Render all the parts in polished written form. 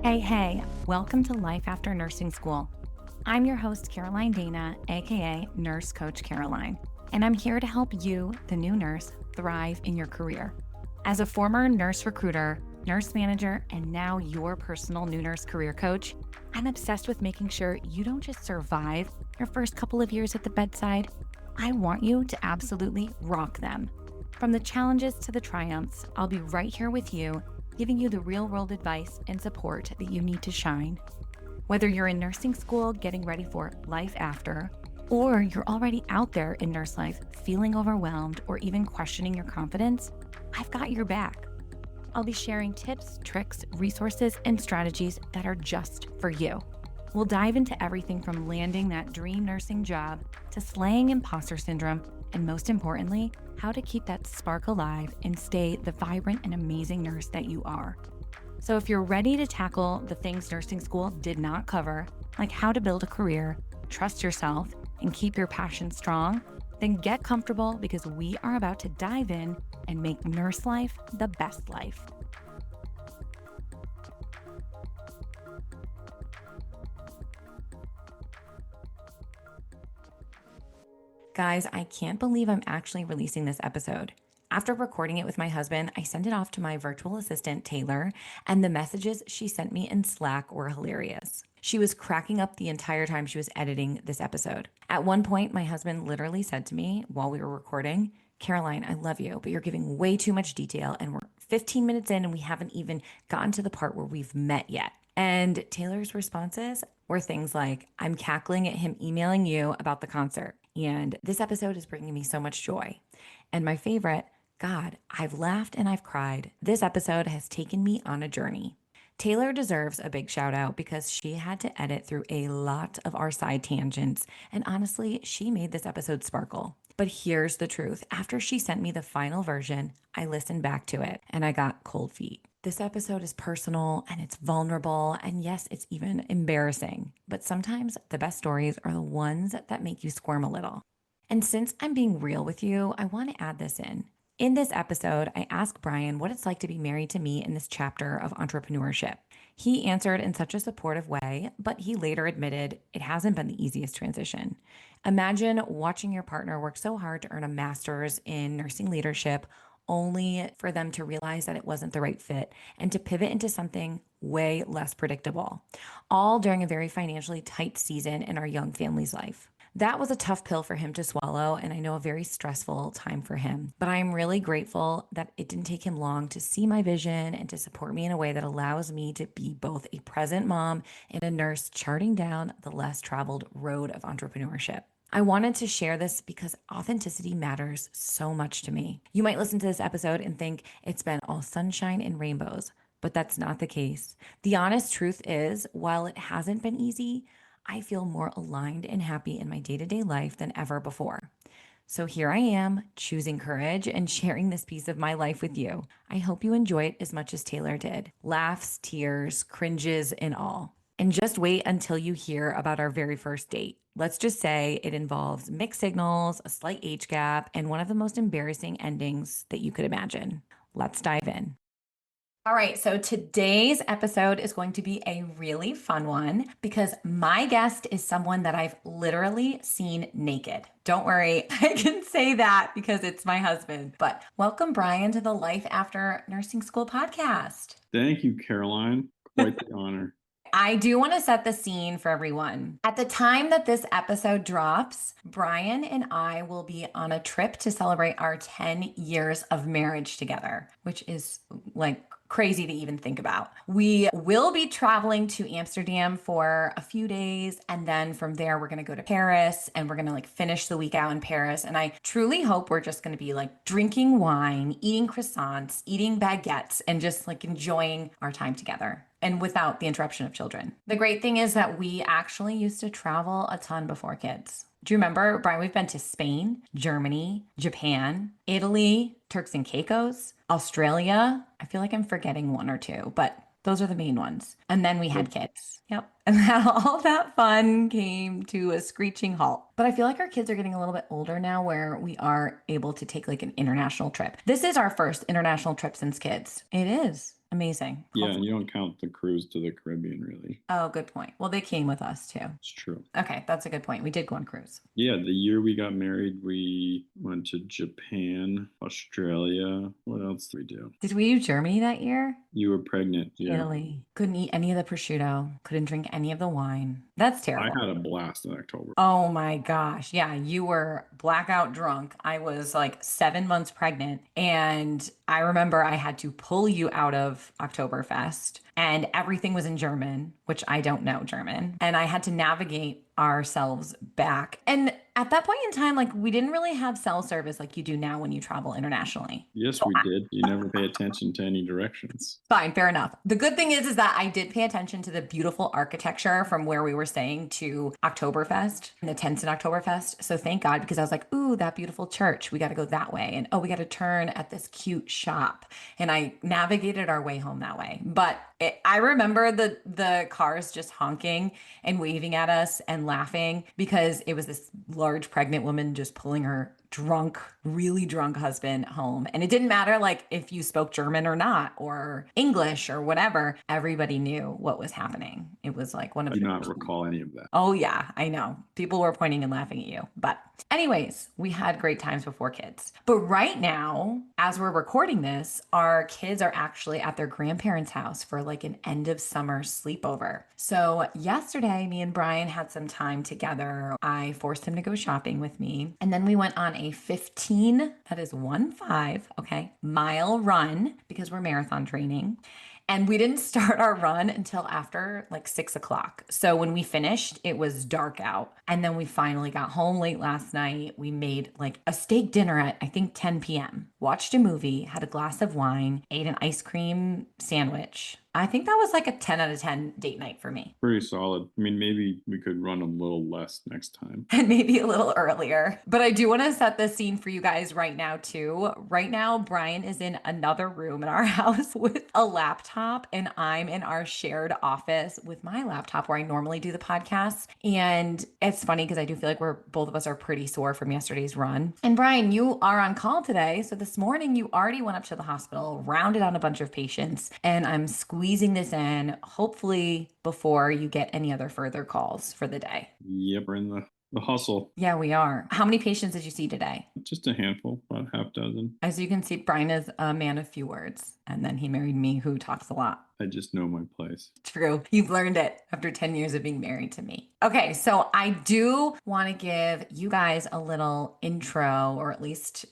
Hey, welcome to Life After Nursing School. I'm your host, Bryan Danna, aka Nurse Coach Caroline, and I'm here to help you, the new nurse, thrive in your career. As a former nurse recruiter, nurse manager, and now your personal new nurse career coach, I'm obsessed with making sure you don't just survive your first couple of years at the bedside. I want you to absolutely rock them. From the challenges to the triumphs, I'll be right here with you, giving you the real-world advice and support that you need to shine. Whether you're in nursing school getting ready for life after, or you're already out there in nurse life feeling overwhelmed or even questioning your confidence, I've got your back. I'll be sharing tips, tricks, resources, and strategies that are just for you. We'll dive into everything from landing that dream nursing job to slaying imposter syndrome, and most importantly, how to keep that spark alive and stay the vibrant and amazing nurse that you are. So if you're ready to tackle the things nursing school did not cover, like how to build a career, trust yourself, and keep your passion strong, then get comfortable because we are about to dive in and make nurse life the best life. Guys, I can't believe I'm actually releasing this episode. After recording it with my husband, I sent it off to my virtual assistant, Taylor, and the messages she sent me in Slack were hilarious. She was cracking up the entire time she was editing this episode. At one point, my husband literally said to me while we were recording, "Caroline, I love you, but you're giving way too much detail, and we're 15 minutes in and we haven't even gotten to the part where we've met yet." And Taylor's responses were things like, "I'm cackling at him emailing you about the concert. And this episode is bringing me so much joy." And my favorite, "God, I've laughed and I've cried. This episode has taken me on a journey." Taylor deserves a big shout out because she had to edit through a lot of our side tangents. And honestly, she made this episode sparkle. But here's the truth. After she sent me the final version, I listened back to it and I got cold feet. This episode is personal and it's vulnerable, and yes, it's even embarrassing. But sometimes the best stories are the ones that make you squirm a little. And since I'm being real with you, I want to add this in. In this episode, I asked Bryan what it's like to be married to me in this chapter of entrepreneurship. He answered in such a supportive way, but he later admitted it hasn't been the easiest transition. Imagine watching your partner work so hard to earn a master's in nursing leadership, only for them to realize that it wasn't the right fit and to pivot into something way less predictable, all during a very financially tight season in our young family's life. That was a tough pill for him to swallow, and I know a very stressful time for him. But I'm really grateful that it didn't take him long to see my vision and to support me in a way that allows me to be both a present mom and a nurse charting down the less traveled road of entrepreneurship. I wanted to share this because authenticity matters so much to me. You might listen to this episode and think it's been all sunshine and rainbows, but that's not the case. The honest truth is, while it hasn't been easy, I feel more aligned and happy in my day-to-day life than ever before. So here I am, choosing courage and sharing this piece of my life with you. I hope you enjoy it as much as Taylor did. Laughs, tears, cringes, and all. And just wait until you hear about our very first date. Let's just say it involves mixed signals, a slight age gap, and one of the most embarrassing endings that you could imagine. Let's dive in. All right, so today's episode is going to be a really fun one because my guest is someone that I've literally seen naked. Don't worry, I can say that because it's my husband. But welcome, Bryan, to the Life After Nursing School podcast. Thank you, Caroline. Quite the honor. I do want to set the scene for everyone. At the time that this episode drops, Bryan and I will be on a trip to celebrate our 10 years of marriage together, which is like crazy to even think about. We will be traveling to Amsterdam for a few days, and then from there we're going to go to Paris and we're going to finish the week out in Paris. And I truly hope we're just going to be drinking wine, eating croissants, eating baguettes, and just enjoying our time together and without the interruption of children. The great thing is that we actually used to travel a ton before kids. Do you remember, Bryan, we've been to Spain, Germany, Japan, Italy, Turks and Caicos, Australia. I feel like I'm forgetting one or two, but those are the main ones. And then we had kids. Yep. And all that fun came to a screeching halt. But I feel like our kids are getting a little bit older now where we are able to take an international trip. This is our first international trip since kids. It is. Amazing. Yeah, and you don't count the cruise to the Caribbean, really. Oh, good point. Well, they came with us too. It's true. Okay, that's a good point. We did go on cruise. Yeah, the year we got married, we went to Japan, Australia. What else did we do? Did we do Germany that year? You were pregnant. Yeah. Italy. Couldn't eat any of the prosciutto. Couldn't drink any of the wine. That's I terrible. had a blast in October. Oh my gosh. Yeah, you were blackout drunk. I was like 7 months pregnant. And I remember I had to pull you out of Oktoberfest and everything was in German, which I don't know German. And I had to navigate ourselves back. And at that point in time, like we didn't really have cell service like you do now when you travel internationally. Yes, we did. You never pay attention to any directions. Fine, fair enough. The good thing is that I did pay attention to the beautiful architecture from where we were staying to Oktoberfest and the tents in Oktoberfest. So thank God, because I was like, ooh, that beautiful church. We got to go that way. And oh, we got to turn at this cute shop. And I navigated our way home that way. But I remember the cars just honking and waving at us and laughing because it was this large pregnant woman just pulling her drunk, really drunk husband home. And it didn't matter like if you spoke German or not, or English or whatever, everybody knew what was happening. It was like one of I do not recall any of that. Oh, yeah, I know. People were pointing and laughing at you. But, anyways, we had great times before kids. But right now, as we're recording this, our kids are actually at their grandparents' house for like an end of summer sleepover. So, yesterday, me and Bryan had some time together. I forced him to go shopping with me. And then we went on a 15, that is 1-5, okay, mile run because we're marathon training. And we didn't start our run until after like 6 o'clock. So when we finished, it was dark out. And then we finally got home late last night. We made like a steak dinner at I think 10 p.m., watched a movie, had a glass of wine, ate an ice cream sandwich. I think that was like a 10 out of 10 date night for me. Pretty solid. I mean, maybe we could run a little less next time. And maybe a little earlier. But I do want to set the scene for you guys right now, too. Right now, Bryan is in another room in our house with a laptop, and I'm in our shared office with my laptop where I normally do the podcast. And it's funny because I do feel like both of us are pretty sore from yesterday's run. And Bryan, you are on call today. So this morning, you already went up to the hospital, rounded on a bunch of patients, and I'm squeezing this in, hopefully before you get any other further calls for the day. Yep, we're in the hustle. Yeah, we are. How many patients did you see today? Just a handful, about half dozen. As you can see, Bryan is a man of few words. And then he married me, who talks a lot. I just know my place. True. You've learned it after 10 years of being married to me. Okay, so I do want to give you guys a little intro, or at least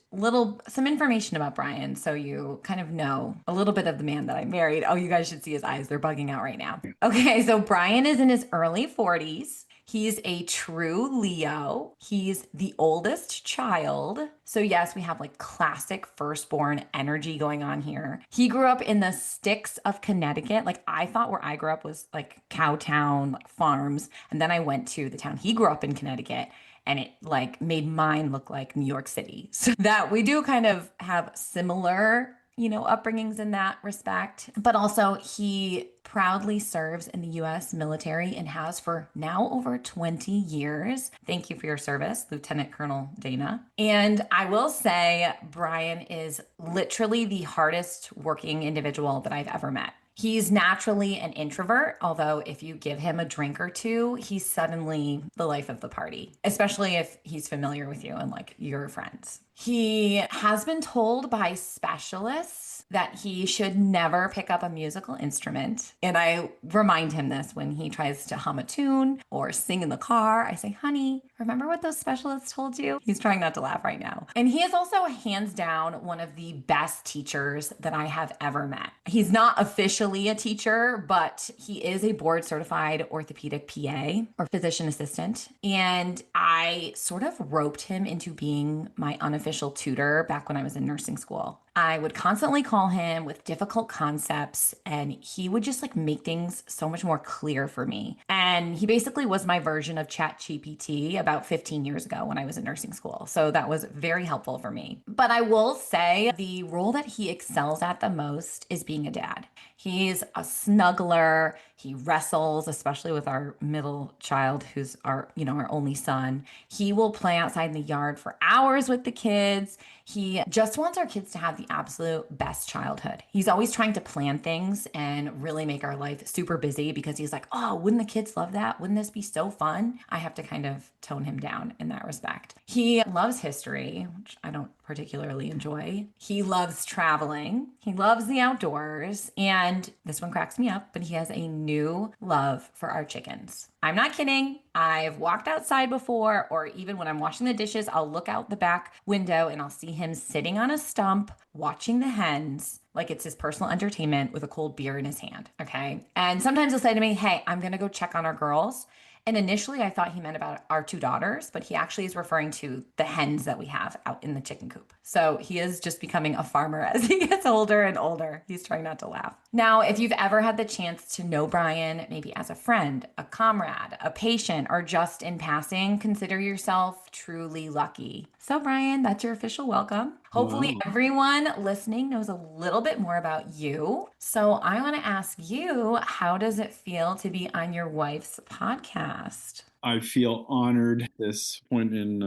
some information about Bryan, so you kind of know a little bit of the man that I married. Oh, you guys should see his eyes. They're bugging out right now. Okay, so Bryan is in his early 40s. He's a true Leo. He's the oldest child. So yes, we have like classic firstborn energy going on here. He grew up in the sticks of Connecticut. Like I thought where I grew up was like Cowtown, like farms. And then I went to the town he grew up in, Connecticut. And it like made mine look like New York City. So that we do kind of have similar upbringings in that respect. But also he proudly serves in the U.S. military and has for now over 20 years. Thank you for your service, Lieutenant Colonel Danna. And I will say Bryan is literally the hardest working individual that I've ever met. He's naturally an introvert, although if you give him a drink or two, he's suddenly the life of the party, especially if he's familiar with you and like your friends. He has been told by specialists that he should never pick up a musical instrument. And I remind him this when he tries to hum a tune or sing in the car. I say, honey, remember what those specialists told you? He's trying not to laugh right now. And he is also hands down one of the best teachers that I have ever met. He's not officially a teacher, but he is a board certified orthopedic PA or physician assistant. And I sort of roped him into being my unofficial tutor back when I was in nursing school. I would constantly call him with difficult concepts and he would just like make things so much more clear for me. And he basically was my version of ChatGPT about 15 years ago when I was in nursing school. So that was very helpful for me. But I will say the role that he excels at the most is being a dad. He's a snuggler. He wrestles, especially with our middle child, who's our only son. He will play outside in the yard for hours with the kids. He just wants our kids to have the absolute best childhood. He's always trying to plan things and really make our life super busy because he's like, oh, wouldn't the kids love that? Wouldn't this be so fun? I have to kind of tone him down in that respect. He loves history, which I don't particularly enjoy. He loves traveling. He loves the outdoors. And this one cracks me up, but he has a new love for our chickens. I'm not kidding. I've walked outside before, or even when I'm washing the dishes, I'll look out the back window and I'll see him sitting on a stump watching the hens like it's his personal entertainment with a cold beer in his hand. Okay. And sometimes he'll say to me, hey, I'm going to go check on our girls. And initially, I thought he meant about our two daughters, but he actually is referring to the hens that we have out in the chicken coop. So he is just becoming a farmer as he gets older and older. He's trying not to laugh. Now, if you've ever had the chance to know Bryan, maybe as a friend, a comrade, a patient, or just in passing, consider yourself truly lucky. So, Bryan, that's your official welcome. Hopefully, Wow. everyone listening knows a little bit more about you. So, I want to ask you, how does it feel to be on your wife's podcast? I feel honored at this point in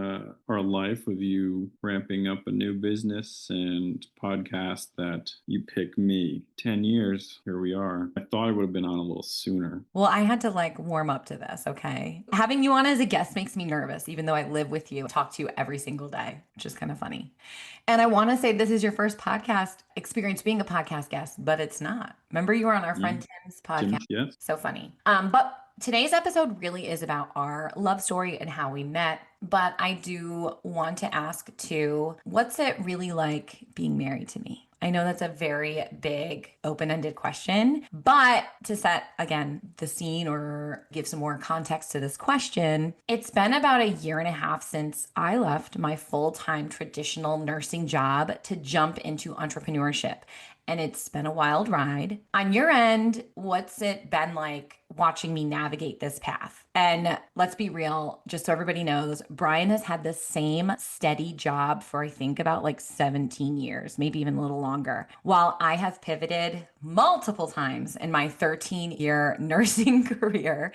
our life with you ramping up a new business and podcast that you pick me. 10 years, here we are. I thought I would have been on a little sooner. Well, I had to like warm up to this, okay? Having you on as a guest makes me nervous, even though I live with you, talk to you every single day, which is kind of funny. And I want to say this is your first podcast experience being a podcast guest, but it's not. Remember, you were on our Yeah. friend Tim's podcast. Tim, yes. So funny. But today's episode really is about our love story and how we met. But I do want to ask too, what's it really like being married to me? I know that's a very big, open ended question, but to set again the scene or give some more context to this question, it's been about a year and a half since I left my full time traditional nursing job to jump into entrepreneurship. And it's been a wild ride. On your end, what's it been like watching me navigate this path? And let's be real, just so everybody knows, Bryan has had the same steady job for I think about like 17 years, maybe even a little longer, while I have pivoted multiple times in my 13-year nursing career.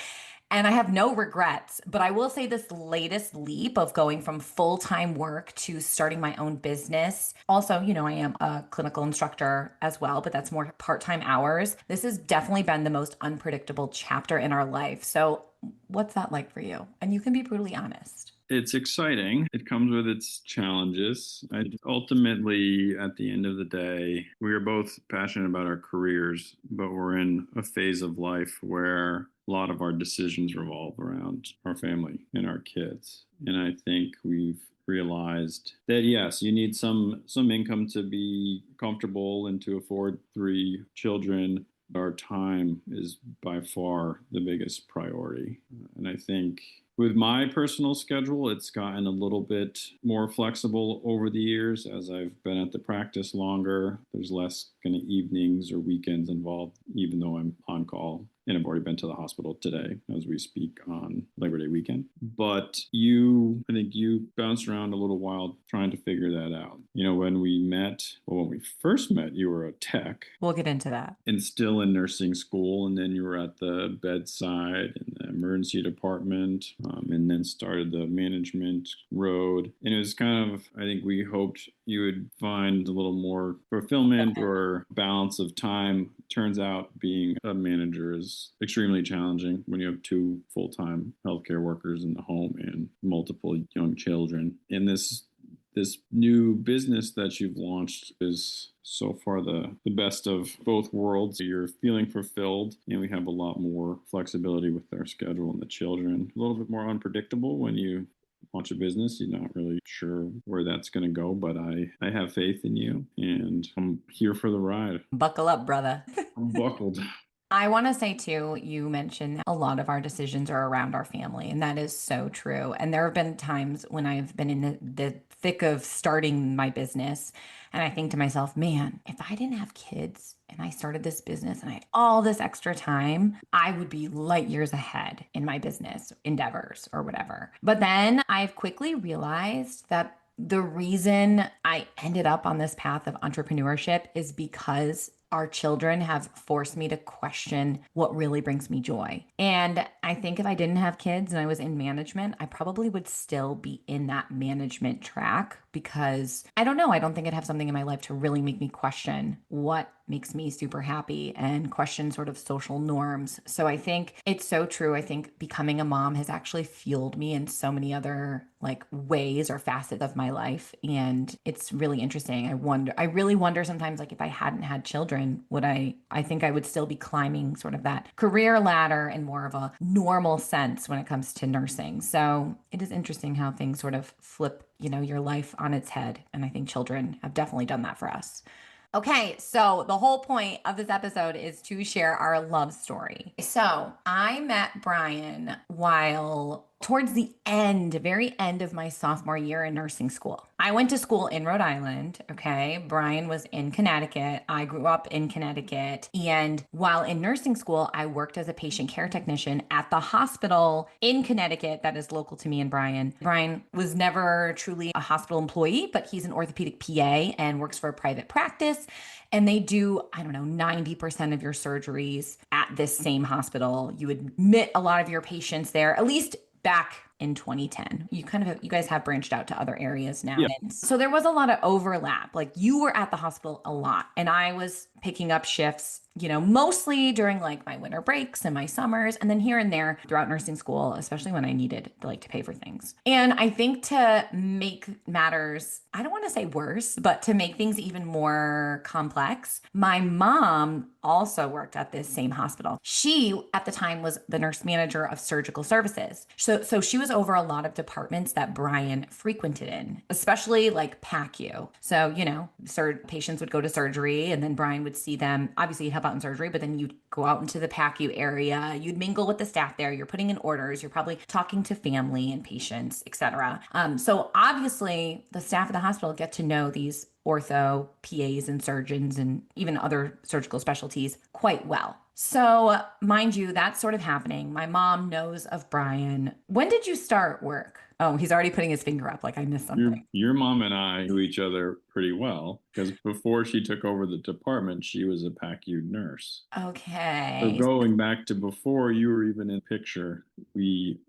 And I have no regrets, but I will say this latest leap of going from full time work to starting my own business. Also, I am a clinical instructor as well, but that's more part time hours. This has definitely been the most unpredictable chapter in our life. So, what's that like for you? And you can be brutally honest. It's exciting. It comes with its challenges. Ultimately, at the end of the day, we are both passionate about our careers, but we're in a phase of life where a lot of our decisions revolve around our family and our kids. And I think we've realized that yes, you need some income to be comfortable and to afford 3 children. Our time is by far the biggest priority. And I think with my personal schedule, it's gotten a little bit more flexible over the years as I've been at the practice longer. There's less kind of evenings or weekends involved, even though I'm on call. And I've already been to the hospital today as we speak on Labor Day weekend. But I think you bounced around a little while trying to figure that out. When we first met, you were a tech We'll get into that. and still in nursing school. And then you were at the bedside in the emergency department, and then started the management road. And it was kind of, I think we hoped you would find a little more fulfillment or balance of time. Turns out being a manager is extremely challenging when you have 2 full-time healthcare workers in the home and multiple young children. And this new business that you've launched is so far the best of both worlds. You're feeling fulfilled, and we have a lot more flexibility with our schedule and the children. A little bit more unpredictable when you launch a business. You're not really sure where that's going to go, but I have faith in you, and I'm here for the ride. Buckle up, brother. I'm buckled. I want to say too, you mentioned that a lot of our decisions are around our family, and that is so true. And there have been times when I've been in the thick of starting my business, and I think to myself, man, if I didn't have kids and I started this business and I had all this extra time, I would be light years ahead in my business endeavors or whatever. But then I've quickly realized that the reason I ended up on this path of entrepreneurship is because our children have forced me to question what really brings me joy. And I think if I didn't have kids and I was in management, I probably would still be in that management track because I don't know. I don't think I'd have something in my life to really make me question what makes me super happy and question sort of social norms. So I think it's so true. I think becoming a mom has actually fueled me in so many other like ways or facets of my life. And it's really interesting. I really wonder sometimes like if I hadn't had children, I think I would still be climbing sort of that career ladder in more of a normal sense when it comes to nursing. So it is interesting how things sort of flip, your life on its head. And I think children have definitely done that for us. Okay, so the whole point of this episode is to share our love story. So I met Bryan while towards the end, very end of my sophomore year in nursing school. I went to school in Rhode Island. Okay. Bryan was in Connecticut. I grew up in Connecticut. And while in nursing school, I worked as a patient care technician at the hospital in Connecticut that is local to me and Bryan. Bryan was never truly a hospital employee, but he's an orthopedic PA and works for a private practice. And they do, I don't know, 90% of your surgeries at this same hospital. You admit a lot of your patients there, at least back in 2010. You guys have branched out to other areas now. Yeah. And so there was a lot of overlap. Like you were at the hospital a lot and I was picking up shifts, mostly during like my winter breaks and my summers and then here and there throughout nursing school, especially when I needed like to pay for things. And I think to make matters, I don't want to say worse, but to make things even more complex, my mom also worked at this same hospital. She at the time was the nurse manager of surgical services. So she was over a lot of departments that Bryan frequented in, especially like PACU. So, patients would go to surgery and then Bryan would see them. Obviously, you'd help out in surgery, but then you'd go out into the PACU area. You'd mingle with the staff there. You're putting in orders. You're probably talking to family and patients, etc. So obviously, the staff at the hospital get to know these ortho PAs and surgeons and even other surgical specialties quite well. So, mind you, that's sort of happening. My mom knows of Bryan. When did you start work? Oh, he's already putting his finger up like I missed something. Your mom and I knew each other pretty well because before she took over the department, she was a PACU nurse. So Okay. going back to before you were even in picture,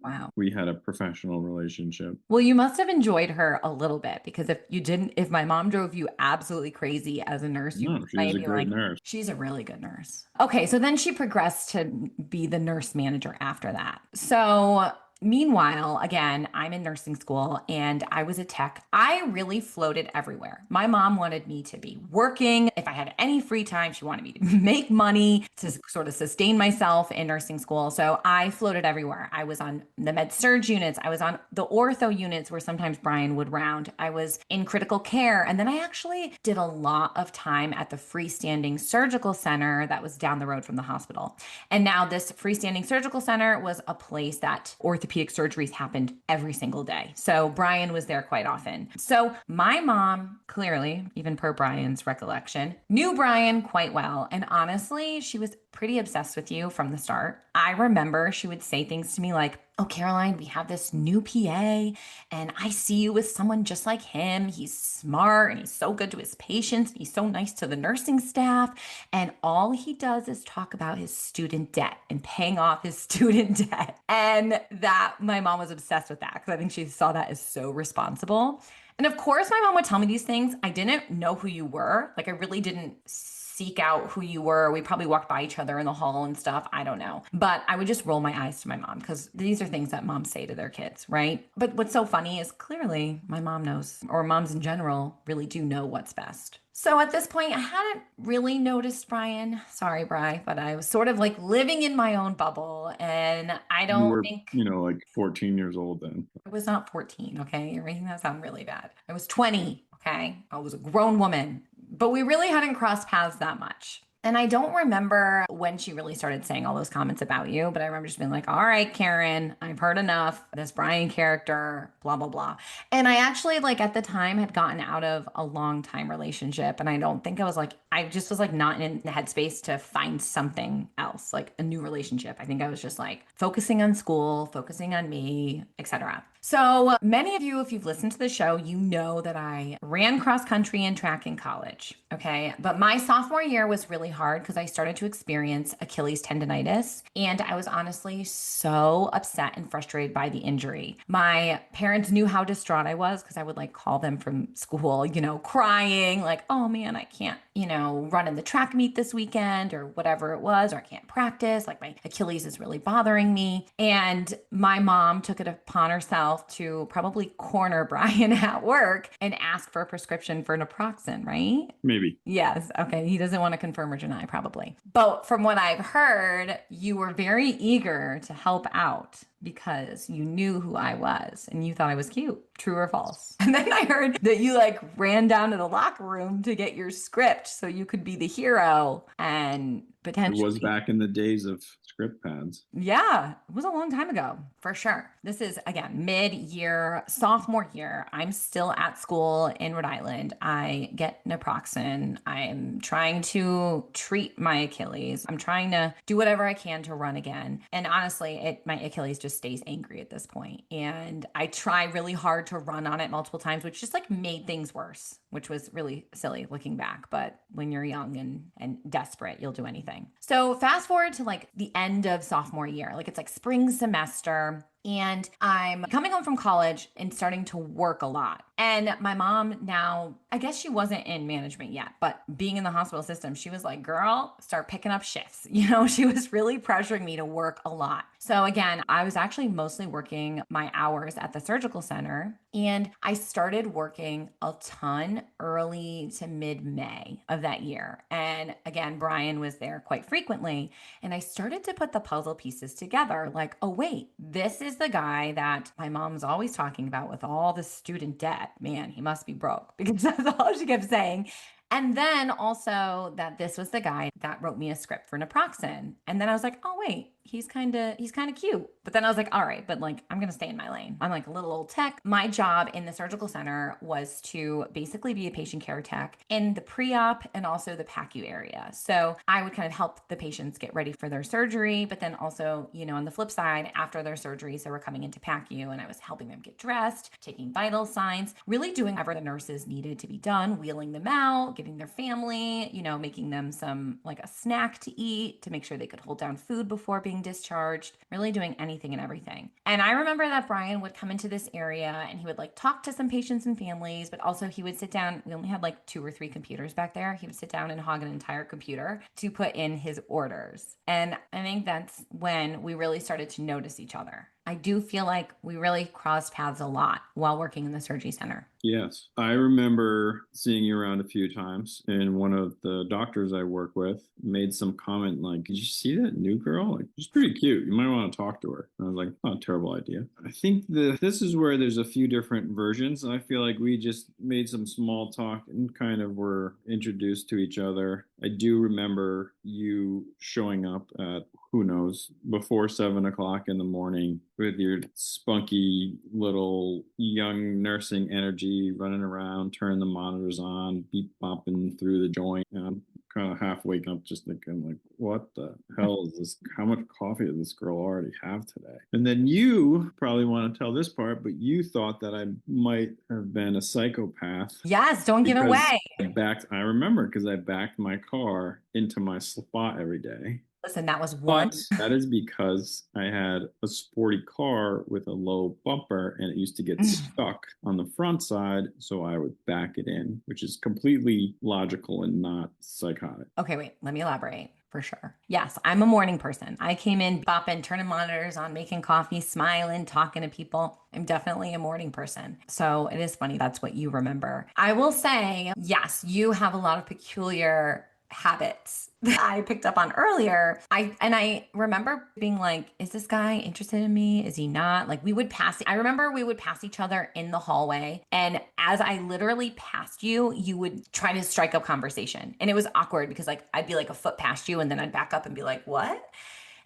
Wow. we had a professional relationship. Well, you must have enjoyed her a little bit because if my mom drove you absolutely crazy as a nurse, you No, she's might a be great like, nurse. she's a really good nurse. Okay, so then she progressed to be the nurse manager after that. So meanwhile, again, I'm in nursing school and I was a tech. I really floated everywhere. My mom wanted me to be working. If I had any free time, she wanted me to make money to sort of sustain myself in nursing school. So I floated everywhere. I was on the med surg units. I was on the ortho units where sometimes Bryan would round. I was in critical care. And then I actually did a lot of time at the freestanding surgical center that was down the road from the hospital. And now this freestanding surgical center was a place that orthopedic surgeries happened every single day. So Bryan was there quite often. So my mom, clearly, even per Bryan's recollection, knew Bryan quite well. And honestly, she was pretty obsessed with you from the start. I remember she would say things to me like, "Oh, Caroline, we have this new PA and I see you with someone just like him. He's smart and he's so good to his patients. And he's so nice to the nursing staff. And all he does is talk about his student debt and paying off his student debt." And that my mom was obsessed with that because I think she saw that as so responsible. And of course, my mom would tell me these things. I didn't know who you were. Like, I really didn't seek out who you were. We probably walked by each other in the hall and stuff. I don't know. But I would just roll my eyes to my mom because these are things that moms say to their kids, right? But what's so funny is clearly my mom knows, or moms in general really do know what's best. So at this point, I hadn't really noticed Bryan. Sorry, Bri, but I was sort of like living in my own bubble. And I You don't were, think like 14 years old then. I was not 14, okay? You're making that sound really bad. I was 20, okay? I was a grown woman, but we really hadn't crossed paths that much. And I don't remember when she really started saying all those comments about you, but I remember just being like, all right, Karen, I've heard enough. This Bryan character, blah, blah, blah. And I actually, like, at the time had gotten out of a long time relationship. And I don't think I just was like not in the headspace to find something else, like a new relationship. I think I was just like focusing on school, focusing on me, etc. So many of you, if you've listened to the show, you know that I ran cross country and track in college. Okay. But my sophomore year was really hard because I started to experience Achilles tendonitis. And I was honestly so upset and frustrated by the injury. My parents knew how distraught I was because I would like call them from school, crying, like, oh man, I can't, run in the track meet this weekend or whatever it was, or I can't practice. Like my Achilles is really bothering me. And my mom took it upon herself to probably corner Bryan at work and ask for a prescription for naproxen, right? Maybe. Yes. Okay. He doesn't want to confirm or deny, probably. But from what I've heard, you were very eager to help out because you knew who I was and you thought I was cute. True or false? And then I heard that you like ran down to the locker room to get your script so you could be the hero and It was potentially. back in the days of script pads. Yeah, it was a long time ago, for sure. This is, again, mid year, sophomore year. I'm still at school in Rhode Island. I get naproxen. I'm trying to treat my Achilles. I'm trying to do whatever I can to run again. And honestly, my Achilles just stays angry at this point. And I try really hard to run on it multiple times, which just like made things worse, which was really silly looking back. But when you're young and desperate, you'll do anything. So fast forward to like the end of sophomore year, like it's like spring semester. And I'm coming home from college and starting to work a lot. And my mom now, I guess she wasn't in management yet, but being in the hospital system, she was like, girl, start picking up shifts. She was really pressuring me to work a lot. So again, I was actually mostly working my hours at the surgical center. And I started working a ton early to mid May of that year. And again, Bryan was there quite frequently. And I started to put the puzzle pieces together like, oh, wait, this is the guy that my mom's always talking about with all the student debt. Man, he must be broke because that's all she kept saying. And then also that this was the guy that wrote me a script for naproxen. And then I was like, oh wait, he's kind of cute. But then I was like, all right, but like I'm gonna stay in my lane. I'm like a little old tech. My job in the surgical center was to basically be a patient care tech in the pre-op and also the PACU area. So I would kind of help the patients get ready for their surgery, but then also, on the flip side, after their surgeries, they were coming into PACU and I was helping them get dressed, taking vital signs, really doing whatever the nurses needed to be done, wheeling them out, giving their family, making them some like a snack to eat to make sure they could hold down food before being discharged, really doing anything and everything. And I remember that Bryan would come into this area and he would like talk to some patients and families, but also he would sit down. We only had like 2 or 3 computers back there. He would sit down and hog an entire computer to put in his orders. And I think that's when we really started to notice each other. I do feel like we really crossed paths a lot while working in the surgery center. Yes, I remember seeing you around a few times, and one of the doctors I work with made some comment like, "Did you see that new girl? Like, she's pretty cute. You might want to talk to her." And I was like, "Not a terrible idea." I think this is where there's a few different versions. I feel like we just made some small talk and kind of were introduced to each other. I do remember you showing up at, who knows, before 7 o'clock in the morning with your spunky little young nursing energy, running around, turning the monitors on, beep bopping through the joint. And I'm kind of half waking up just thinking, like, what the hell is this? How much coffee does this girl already have today? And then you probably want to tell this part, but you thought that I might have been a psychopath Yes, don't give it because away. I remember because I backed my car into my spot every day. Listen, that was one. But that is because I had a sporty car with a low bumper and it used to get stuck on the front side. So I would back it in, which is completely logical and not psychotic. Okay, wait, let me elaborate for sure. Yes, I'm a morning person. I came in bopping, turning monitors on, making coffee, smiling, talking to people. I'm definitely a morning person. So it is funny. That's what you remember. I will say, yes, you have a lot of peculiar habits that I picked up on earlier. I remember being like, is this guy interested in me? Is he not? Like I remember we would pass each other in the hallway. And as I literally passed you, you would try to strike up conversation. And it was awkward because like I'd be like a foot past you and then I'd back up and be like, what?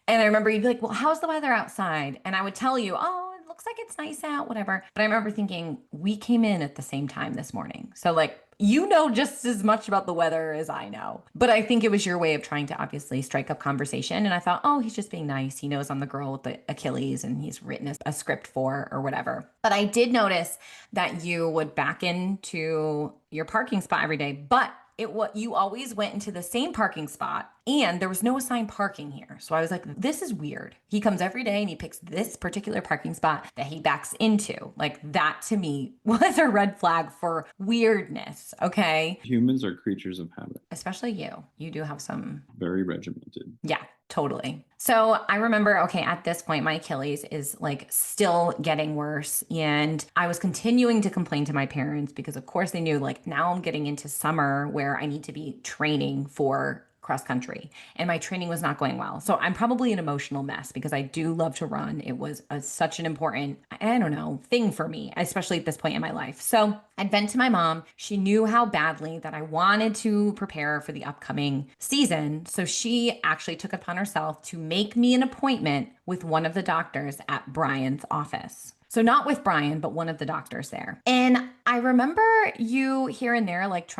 And I remember you'd be like, well, how's the weather outside? And I would tell you, oh, looks like it's nice out, whatever. But I remember thinking, we came in at the same time this morning. So, like, you know just as much about the weather as I know. But I think it was your way of trying to obviously strike up conversation. And I thought, oh, he's just being nice. He knows I'm the girl with the Achilles and he's written a script for or whatever. But I did notice that you would back into your parking spot every day, but it what you always went into the same parking spot and there was no assigned parking here. So I was like, this is weird. He comes every day and he picks this particular parking spot that he backs into. Like that to me was a red flag for weirdness. Okay. Humans are creatures of habit. Especially you. You do have some. Very regimented. Yeah, totally. So I remember, okay, at this point, my Achilles is like still getting worse. And I was continuing to complain to my parents because, of course, they knew like now I'm getting into summer where I need to be training for cross country and my training was not going well. So I'm probably an emotional mess because I do love to run. It was such an important, I don't know, thing for me, especially at this point in my life. So I'd been to my mom. She knew how badly that I wanted to prepare for the upcoming season. So she actually took it upon herself to make me an appointment with one of the doctors at Bryan's office. So not with Bryan, but one of the doctors there. And I remember you here and there, like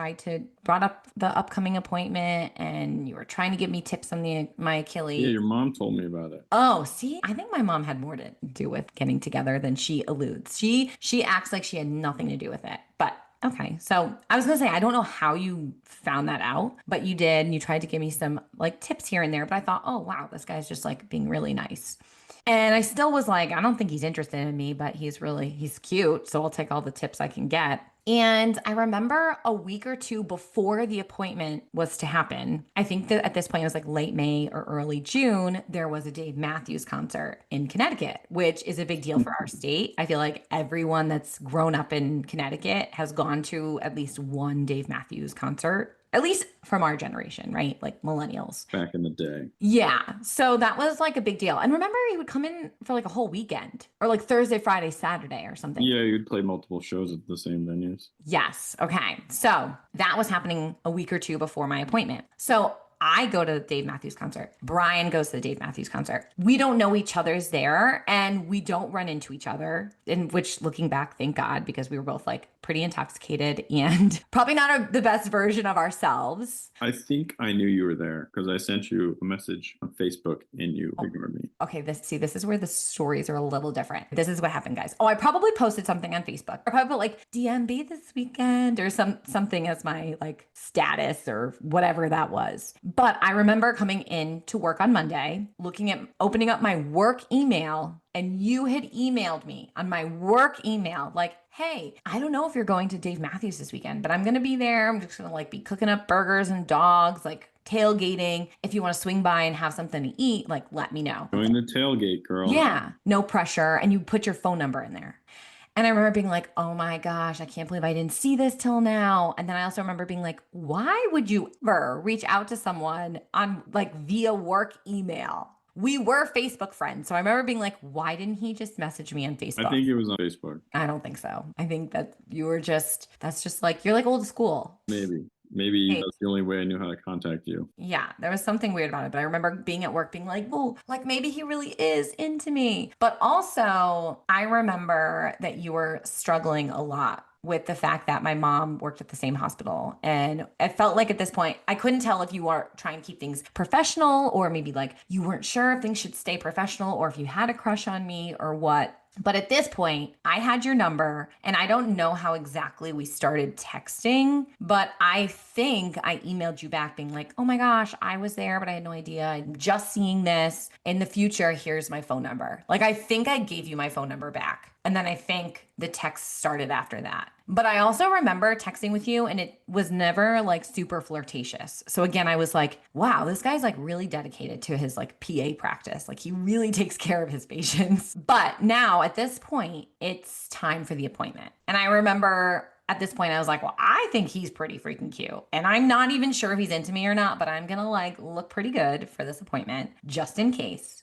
brought up the upcoming appointment and you were trying to give me tips on my Achilles. Yeah, your mom told me about it. Oh, see, I think my mom had more to do with getting together than she alludes. She acts like she had nothing to do with it, but okay. So I was going to say, I don't know how you found that out, but you did. And you tried to give me some like tips here and there, but I thought, oh, wow, this guy's just like being really nice. And I still was like, I don't think he's interested in me, but he's cute. So I'll take all the tips I can get. And I remember a week or two before the appointment was to happen, I think that at this point it was like late May or early June, there was a Dave Matthews concert in Connecticut, which is a big deal for our state. I feel like everyone that's grown up in Connecticut has gone to at least one Dave Matthews concert. At least from our generation, right? Like millennials. Back in the day. Yeah. So that was like a big deal. And remember, he would come in for like a whole weekend or like Thursday, Friday, Saturday or something. Yeah, you'd play multiple shows at the same venues. Yes. Okay. So that was happening a week or two before my appointment. So I go to the Dave Matthews concert. Bryan goes to the Dave Matthews concert. We don't know each other's there and we don't run into each other, in which looking back, thank God, because we were both like pretty intoxicated and probably not the best version of ourselves. I think I knew you were there because I sent you a message on Facebook and you ignored me. Okay, this is where the stories are a little different. This is what happened, guys. Oh, I probably posted something on Facebook. I probably put like DMB this weekend or something as my like status or whatever that was. But I remember coming in to work on Monday, opening up my work email, and you had emailed me on my work email like, hey, I don't know if you're going to Dave Matthews this weekend, but I'm going to be there. I'm just going to like be cooking up burgers and dogs, like tailgating. If you want to swing by and have something to eat, like let me know. Join the tailgate, girl. Yeah, no pressure. And you put your phone number in there. And I remember being like, oh my gosh, I can't believe I didn't see this till now. And then I also remember being like, why would you ever reach out to someone on like via work email? We were Facebook friends. So I remember being like, why didn't he just message me on Facebook? I think it was on Facebook. I don't think so. I think that that's just like, you're like old school. Maybe that's the only way I knew how to contact you. Yeah, there was something weird about it. But I remember being at work being like, oh, like maybe he really is into me. But also, I remember that you were struggling a lot with the fact that my mom worked at the same hospital. And it felt like at this point, I couldn't tell if you were trying to keep things professional or maybe like you weren't sure if things should stay professional or if you had a crush on me or what. But at this point, I had your number and I don't know how exactly we started texting, but I think I emailed you back being like, oh my gosh, I was there, but I had no idea. I'm just seeing this. In the future, here's my phone number. Like, I think I gave you my phone number back. And then I think the text started after that. But I also remember texting with you and it was never like super flirtatious. So again, I was like, wow, this guy's like really dedicated to his like PA practice. Like he really takes care of his patients. But now at this point, it's time for the appointment. And I remember at this point, I was like, well, I think he's pretty freaking cute. And I'm not even sure if he's into me or not, but I'm going to like look pretty good for this appointment just in case.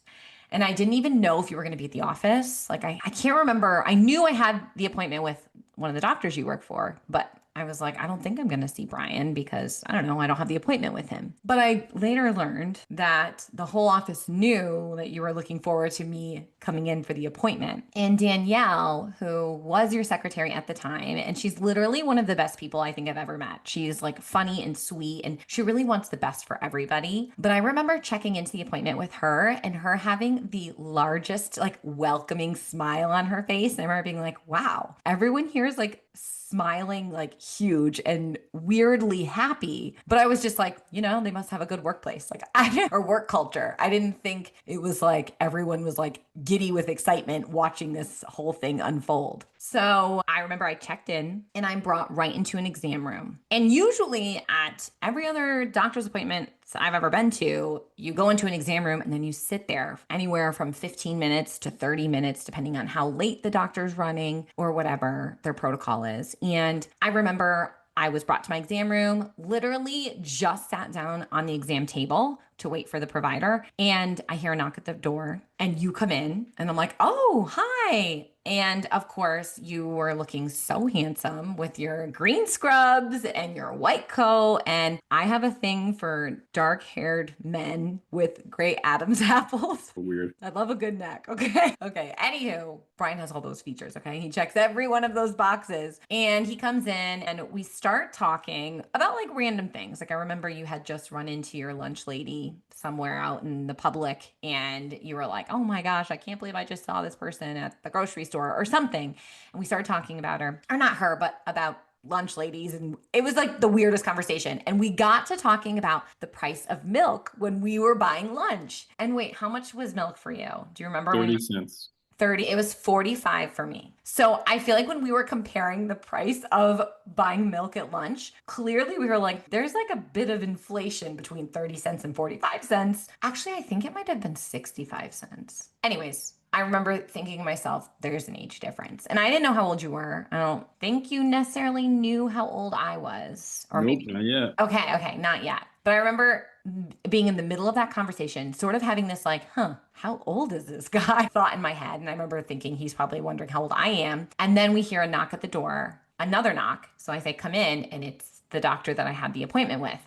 And I didn't even know if you were going to be at the office. Like, I can't remember. I knew I had the appointment with one of the doctors you work for, but I was like, I don't think I'm going to see Bryan because I don't know, I don't have the appointment with him. But I later learned that the whole office knew that you were looking forward to me coming in for the appointment. And Danielle, who was your secretary at the time, and she's literally one of the best people I think I've ever met. She's like funny and sweet, and she really wants the best for everybody. But I remember checking into the appointment with her and her having the largest, like, welcoming smile on her face. And I remember being like, wow, everyone here is like smiling like huge and weirdly happy. But I was just like, they must have a good workplace, like or work culture. I didn't think it was like everyone was like giddy with excitement watching this whole thing unfold. So I remember I checked in and I'm brought right into an exam room. And usually at every other doctor's appointment I've ever been to, you go into an exam room and then you sit there anywhere from 15 minutes to 30 minutes, depending on how late the doctor's running or whatever their protocol is. And I remember I was brought to my exam room, literally just sat down on the exam table to wait for the provider. And I hear a knock at the door and you come in and I'm like, oh, hi. And of course, you were looking so handsome with your green scrubs and your white coat. And I have a thing for dark haired men with great Adam's apples. Weird. I love a good neck. Okay. Okay. Anywho, Bryan has all those features. Okay. He checks every one of those boxes and he comes in and we start talking about like random things. Like I remember you had just run into your lunch lady somewhere out in the public and you were like, oh my gosh, I can't believe I just saw this person at the grocery store or something. And we started talking about her, or not her, but about lunch ladies. And it was like the weirdest conversation. And we got to talking about the price of milk when we were buying lunch. And wait, how much was milk for you? Do you remember? 30 cents. 30, it was 45 for me. So I feel like when we were comparing the price of buying milk at lunch, clearly we were like, there's like a bit of inflation between 30 cents and 45 cents. Actually, I think it might have been 65 cents. Anyways, I remember thinking to myself, there's an age difference. And I didn't know how old you were. I don't think you necessarily knew how old I was. Or Nope, maybe. not yet. Okay, not yet. But I remember being in the middle of that conversation, sort of having this like, how old is this guy? Thought in my head. And I remember thinking he's probably wondering how old I am. And then we hear a knock at the door, another knock. So I say, come in. And it's the doctor that I had the appointment with.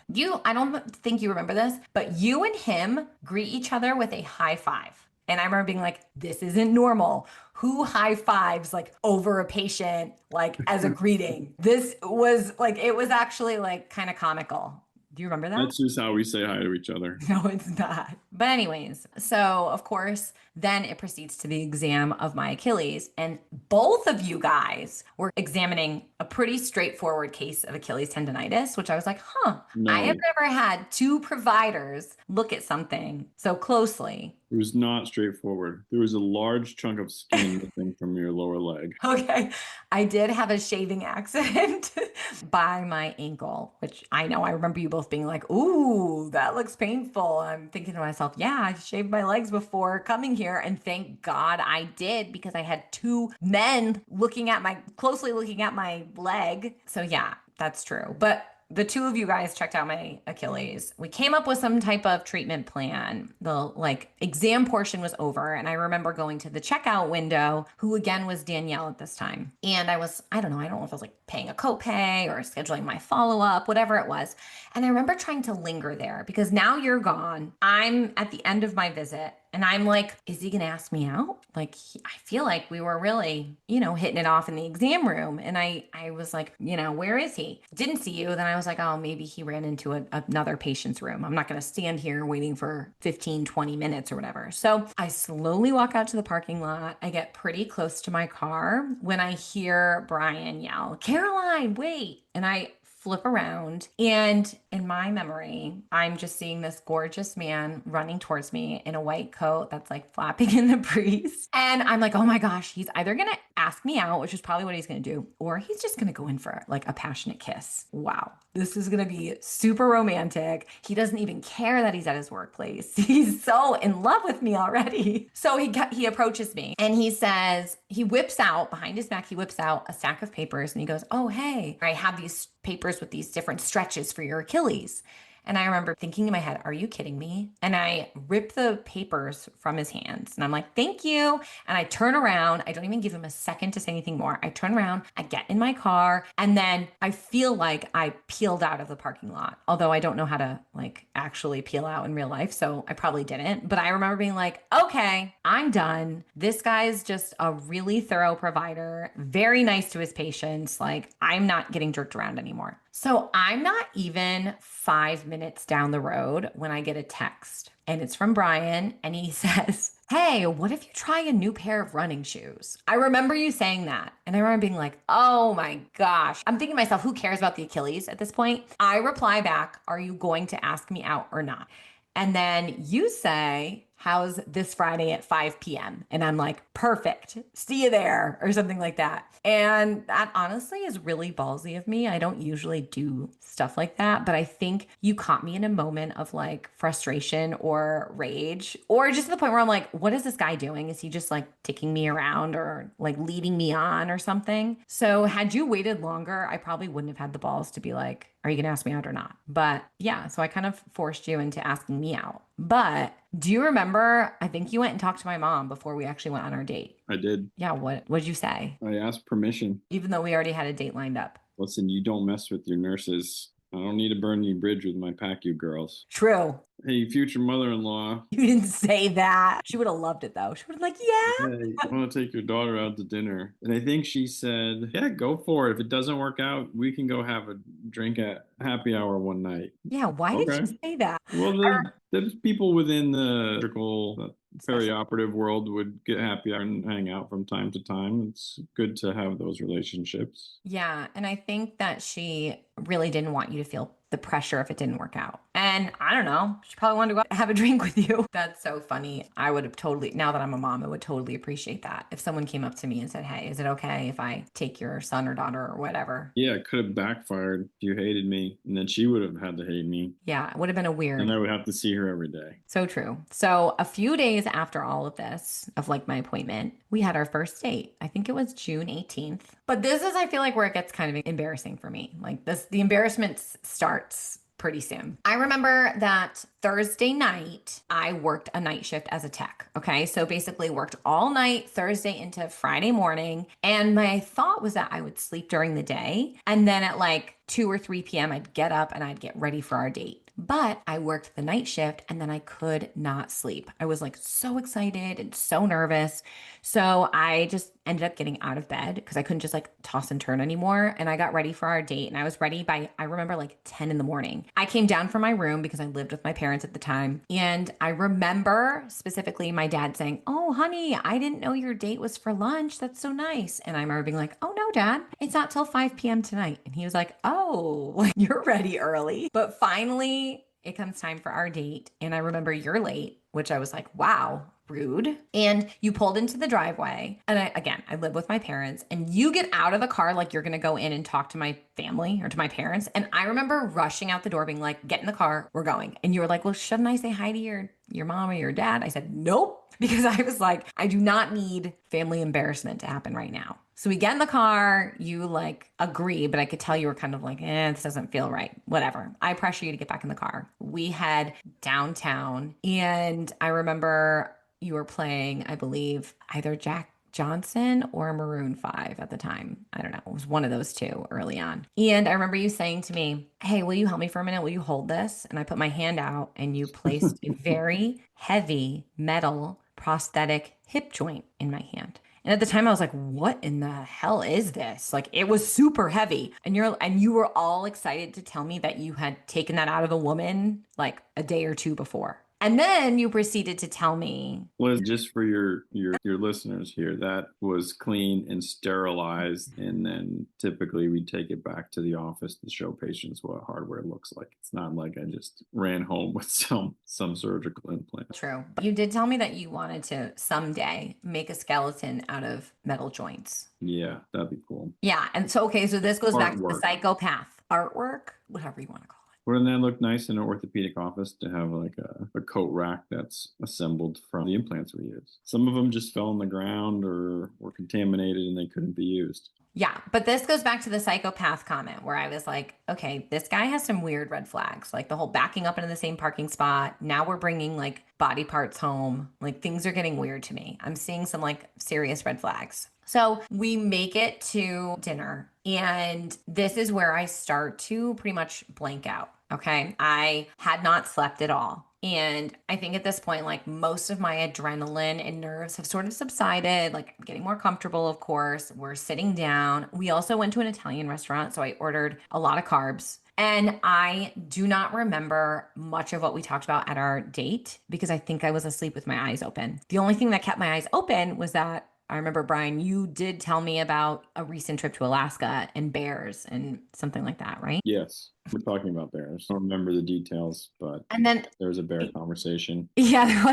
I don't think you remember this, but you and him greet each other with a high five. And I remember being like, this isn't normal. Who high fives like over a patient, like as a greeting? This was like, it was actually like kind of comical. Do you remember that? That's just how we say hi to each other. No, it's not. But anyways, so of course, then it proceeds to the exam of my Achilles. And both of you guys were examining a pretty straightforward case of Achilles tendonitis, which I was like, No, I have never had two providers look at something so closely. it was not straightforward. There was a large chunk of skin missing from your lower leg. Okay. I did have a shaving accident by my ankle, which I remember you both being like, ooh, that looks painful. I'm thinking to myself, yeah, I shaved my legs before coming here. And thank God I did because I had two men closely looking at my leg. So yeah, that's true. But the two of you guys checked out my Achilles. We came up with some type of treatment plan. The like exam portion was over. And I remember going to the checkout window, who again was Danielle at this time. And I don't know if I was like paying a copay or scheduling my follow-up, whatever it was. And I remember trying to linger there because now you're gone. I'm at the end of my visit. And I'm like, is he going to ask me out? Like, I feel like we were really, hitting it off in the exam room. And I was like, where is he? Didn't see you. Then I was like, oh, maybe he ran into another patient's room. I'm not going to stand here waiting for 15, 20 minutes or whatever. So I slowly walk out to the parking lot. I get pretty close to my car when I hear Bryan yell, Caroline, wait. And I flip around. And in my memory, I'm just seeing this gorgeous man running towards me in a white coat that's like flapping in the breeze. And I'm like, oh my gosh, he's either going to ask me out, which is probably what he's going to do, or he's just going to go in for like a passionate kiss. Wow. This is going to be super romantic. He doesn't even care that he's at his workplace. He's so in love with me already. So he approaches me and he says, he whips out behind his back, he whips out a stack of papers and he goes, oh, hey, I have these papers with these different stretches for your Achilles. And I remember thinking in my head, are you kidding me? And I rip the papers from his hands and I'm like, thank you. And I turn around. I don't even give him a second to say anything more. I turn around, I get in my car, and then I feel like I peeled out of the parking lot. Although I don't know how to like actually peel out in real life. So I probably didn't. But I remember being like, okay, I'm done. This guy's just a really thorough provider, very nice to his patients. Like, I'm not getting jerked around anymore. So I'm not even 5 minutes down the road when I get a text, and it's from Bryan, and he says, hey, what if you try a new pair of running shoes? I remember you saying that. And I remember being like, oh my gosh. I'm thinking to myself, who cares about the Achilles at this point? I reply back, are you going to ask me out or not? And then you say, how's this Friday at 5 p.m.? And I'm like, perfect. See you there, or something like that. And that honestly is really ballsy of me. I don't usually do stuff like that, but I think you caught me in a moment of like frustration or rage, or just to the point where I'm like, what is this guy doing? Is he just like ticking me around or like leading me on or something? So, had you waited longer, I probably wouldn't have had the balls to be like, are you going to ask me out or not? But yeah, so I kind of forced you into asking me out. But do you remember? I think you went and talked to my mom before we actually went on our date. I did. Yeah, what did you say? I asked permission. Even though we already had a date lined up. Listen, you don't mess with your nurses. I don't need to burn any bridge with my PACU girls. True. Hey, future mother-in-law. You didn't say that. She would have loved it though. She would have been like, yeah. Hey, I want to take your daughter out to dinner. And I think she said, yeah, go for it. If it doesn't work out, we can go have a drink at happy hour one night. Yeah, why did Okay. you say that? Well, the people within the surgical Especially- perioperative world would get happy and hang out from time to time. It's good to have those relationships. Yeah, and I think that she really didn't want you to feel the pressure if it didn't work out. And I don't know, she probably wanted to go out and have a drink with you. That's so funny. I would have totally, now that I'm a mom, I would totally appreciate that. If someone came up to me and said, hey, is it okay if I take your son or daughter or whatever? Yeah, it could have backfired if you hated me, and then she would have had to hate me, Yeah, it would have been a weird. and I would have to see her every day. So true. So a few days after all of this, of like my appointment, we had our first date. I think it was June 18th. But this is, I feel like, where it gets kind of embarrassing for me. Like this, the embarrassment starts pretty soon. I remember that Thursday night, I worked a night shift as a tech. Okay. So basically worked all night, Thursday into Friday morning. And my thought was that I would sleep during the day. And then at like 2 or 3 p.m., I'd get up and I'd get ready for our date. But I worked the night shift and then I could not sleep. I was like so excited and so nervous. So I just ended up getting out of bed because I couldn't just like toss and turn anymore. And I got ready for our date and I was ready by, I remember like 10 in the morning. I came down from my room because I lived with my parents at the time. And I remember specifically my dad saying, oh, honey, I didn't know your date was for lunch. That's so nice. And I remember being like, oh, no, Dad, it's not till 5 p.m. tonight. And he was like, oh, you're ready early. But finally, it comes time for our date. And I remember you're late, which I was like, wow, rude. And you pulled into the driveway. And I live with my parents, and you get out of the car like you're going to go in and talk to my family or to my parents. And I remember rushing out the door being like, get in the car, we're going. And you were like, well, shouldn't I say hi to your mom or your dad? I said, nope. Because I was like, I do not need family embarrassment to happen right now. So we get in the car, you like agree, but I could tell you were kind of like, this doesn't feel right. Whatever. I pressure you to get back in the car. We head downtown, and I remember you were playing, I believe, either Jack Johnson or Maroon 5 at the time. I don't know. It was one of those two early on. And I remember you saying to me, hey, will you help me for a minute? Will you hold this? And I put my hand out, and you placed a very heavy metal prosthetic hip joint in my hand. And at the time I was like, what in the hell is this? Like it was super heavy. And you were all excited to tell me that you had taken that out of a woman like a day or two before. And then you proceeded to tell me. Well, just for your listeners here, that was clean and sterilized, and then typically we take it back to the office to show patients what hardware looks like. It's not like I just ran home with some surgical implant. True. But you did tell me that you wanted to someday make a skeleton out of metal joints. Yeah, that'd be cool. Yeah. And so, okay, so this goes back to the Artwork. psychopath artwork, whatever you want to call it. Wouldn't that look nice in an orthopedic office to have like a coat rack that's assembled from the implants we use? Some of them just fell on the ground or were contaminated and they couldn't be used. Yeah, but this goes back to the psychopath comment where I was like, okay, this guy has some weird red flags, like the whole backing up into the same parking spot. Now we're bringing like body parts home. Like things are getting weird to me. I'm seeing some like serious red flags. So we make it to dinner, and this is where I start to pretty much blank out. Okay. I had not slept at all. And I think at this point, like most of my adrenaline and nerves have sort of subsided. Like I'm getting more comfortable, of course. We're sitting down. We also went to an Italian restaurant. So I ordered a lot of carbs. And I do not remember much of what we talked about at our date because I think I was asleep with my eyes open. The only thing that kept my eyes open was that I remember, Bryan, you did tell me about a recent trip to Alaska and bears and something like that, right? Yes, we're talking about bears. I don't remember the details, but And then there was a bear conversation. yeah, there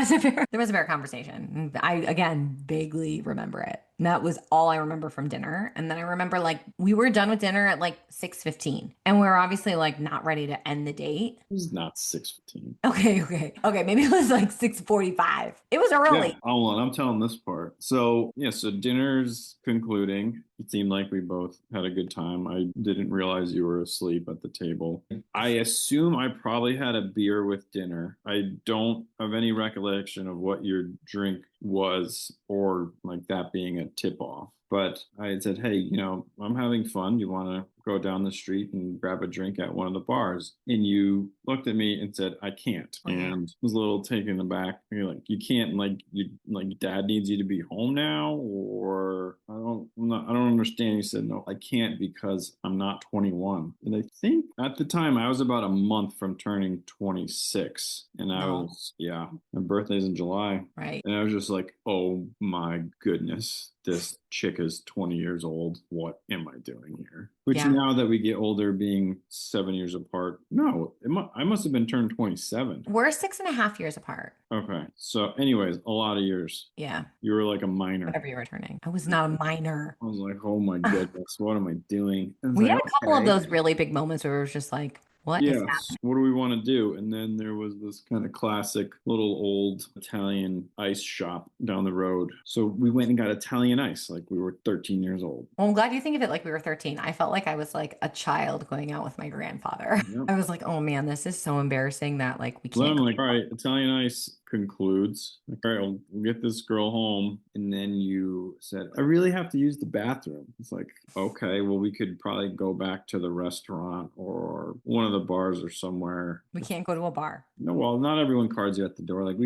was a bear conversation. I again vaguely remember it. And that was all I remember from dinner. And then I remember like we were done with dinner at like 6:15. And we were obviously like not ready to end the date. It was not 6:15. Okay. Maybe it was like 6:45. It was Yeah, early. hold on. I'm telling this part. So, yeah, so dinner's concluding. It seemed like we both had a good time. I didn't realize you were asleep at the table. I assume I probably had a beer with dinner. I don't have any recollection of what your drink was or like that being a tip off. But I had said, hey, I'm having fun. You want to go down the street and grab a drink at one of the bars? And you looked at me and said, I can't. Oh, yeah. And was a little taken aback. You're like, you can't, like dad needs you to be home now, or I don't understand. You said, no, I can't because I'm not 21. And I think at the time I was about a month from turning 26. And No, yeah, my birthday's in July. right. And I was just like, oh my goodness, this chick is 20 years old. What am I doing here? Which Yeah. now that we get older, being 7 years apart, no, I must have been turned 27. We're 6.5 years apart. Okay. So, anyways, a lot of years. Yeah. You were like a minor. Whatever you were turning. I was not a minor. I was like, oh my goodness, what am I doing? I was We like, had a couple of okay. those really big moments where it was just like, what is Yes. What do we want to do? And then there was this kind of classic little old Italian ice shop down the road. So we went and got Italian ice like we were 13 years old. Well, I'm glad you think of it like we were 13. I felt like I was like a child going out with my grandfather. Yep. I was like, oh man, this is so embarrassing that like we Then can't I'm go. like, all right, Italian ice concludes. Like, all right, we'll get this girl home. And then you said, I really have to use the bathroom. It's like, okay, well, we could probably go back to the restaurant or one of the bars or somewhere. We can't go to a bar. No, well, not everyone cards you at the door. Like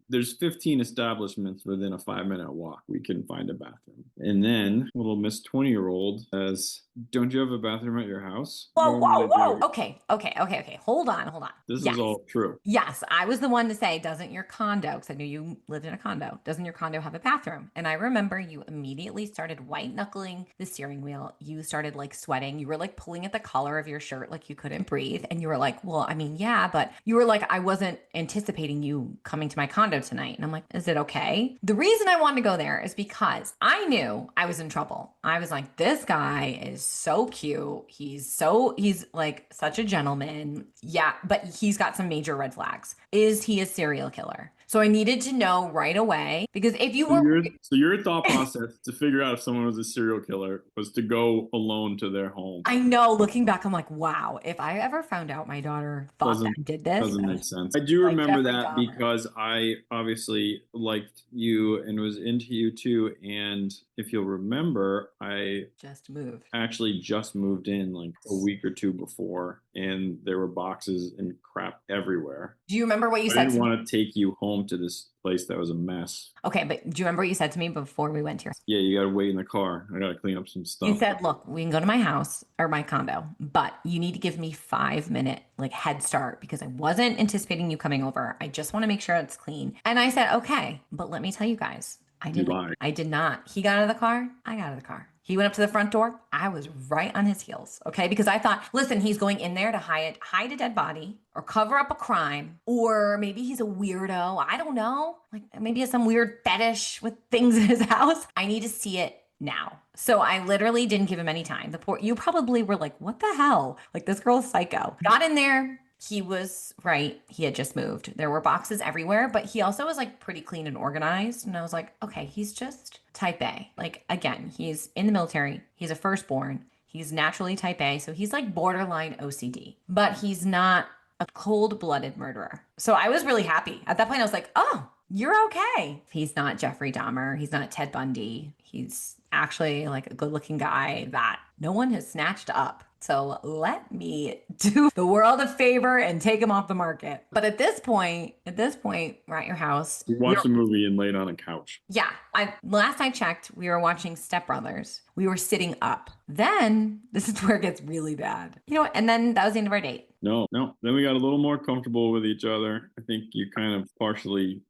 there's 15 establishments within a 5-minute walk. We can find a bathroom. And then little Miss 20-year-old says, don't you have a bathroom at your house? Whoa, What am I whoa, gonna whoa. do? Okay. Hold on. This Yes. is all true. Yes, I was the one to say, doesn't your condo, because I knew you lived in a condo, doesn't your condo have a bathroom? And I remember you immediately started white knuckling the steering wheel. You started like sweating. You were like pulling at the collar of your shirt like you couldn't breathe. And you were like, well, I mean, yeah, but you were like, I wasn't anticipating you coming to my condo tonight. And I'm like, is it okay? The reason I wanted to go there is because I knew I was in trouble. I was like, this guy is so cute. He's like such a gentleman. Yeah, but he's got some major red flags. Is he a serial killer? So I needed to know right away because if you were So your thought process to figure out if someone was a serial killer was to go alone to their home. I know, looking back, I'm like, wow, if I ever found out my daughter thought that I did this, Doesn't make sense. I do like remember Jeffrey that Dahmer. because I obviously liked you and was into you too. And if you'll remember, I Just moved. actually just moved in like a week or two before, and there were boxes and crap everywhere. Do you remember what you I said didn't to me? want to take you home to this place that was a mess. Okay, but do you remember what you said to me before we went here? Yeah, you got to wait in the car. I got to clean up some You stuff. said, look, we can go to my house or my condo, but you need to give me 5 minute like head start because I wasn't anticipating you coming over. I just want to make sure it's clean. And I said, okay, but let me tell you guys, You lied. I did not. He got out of the car. I got out of the car. He went up to the front door. I was right on his heels. Okay. Because I thought, listen, he's going in there to hide a dead body or cover up a crime, or maybe he's a weirdo. I don't know. Like maybe he has some weird fetish with things in his house. I need to see it now. So I literally didn't give him any time. You probably were like, what the hell? Like this girl's psycho. Got in there, He was right. He had just moved. There were boxes everywhere, but he also was like pretty clean and organized. And I was like, okay, he's just type A. Like, again, he's in the military, he's a firstborn, he's naturally type A. So he's like borderline OCD, but he's not a cold blooded murderer. So I was really happy. At that point, I was like, oh, you're okay. He's not Jeffrey Dahmer. He's not Ted Bundy. He's actually like a good looking guy that no one has snatched up. So let me do the world a favor and take him off the market. But at this point, we're at your house. We watched a movie and laid on a couch. Yeah, I last I checked, we were watching Step Brothers. We were sitting up. Then this is where it gets really bad. You know what? And then that was the end of our date. No, no. Then we got a little more comfortable with each other. I think you kind of partially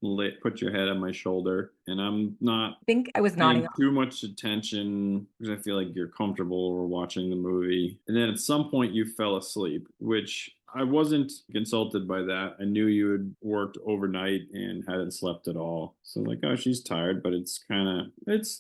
put your head on my shoulder, and I'm not I think I was nodding paying off. too much attention because I feel like you're comfortable or watching the movie. And then at some point you fell asleep, which I wasn't consulted by that. I knew you had worked overnight and hadn't slept at all. So like, oh, she's tired, but it's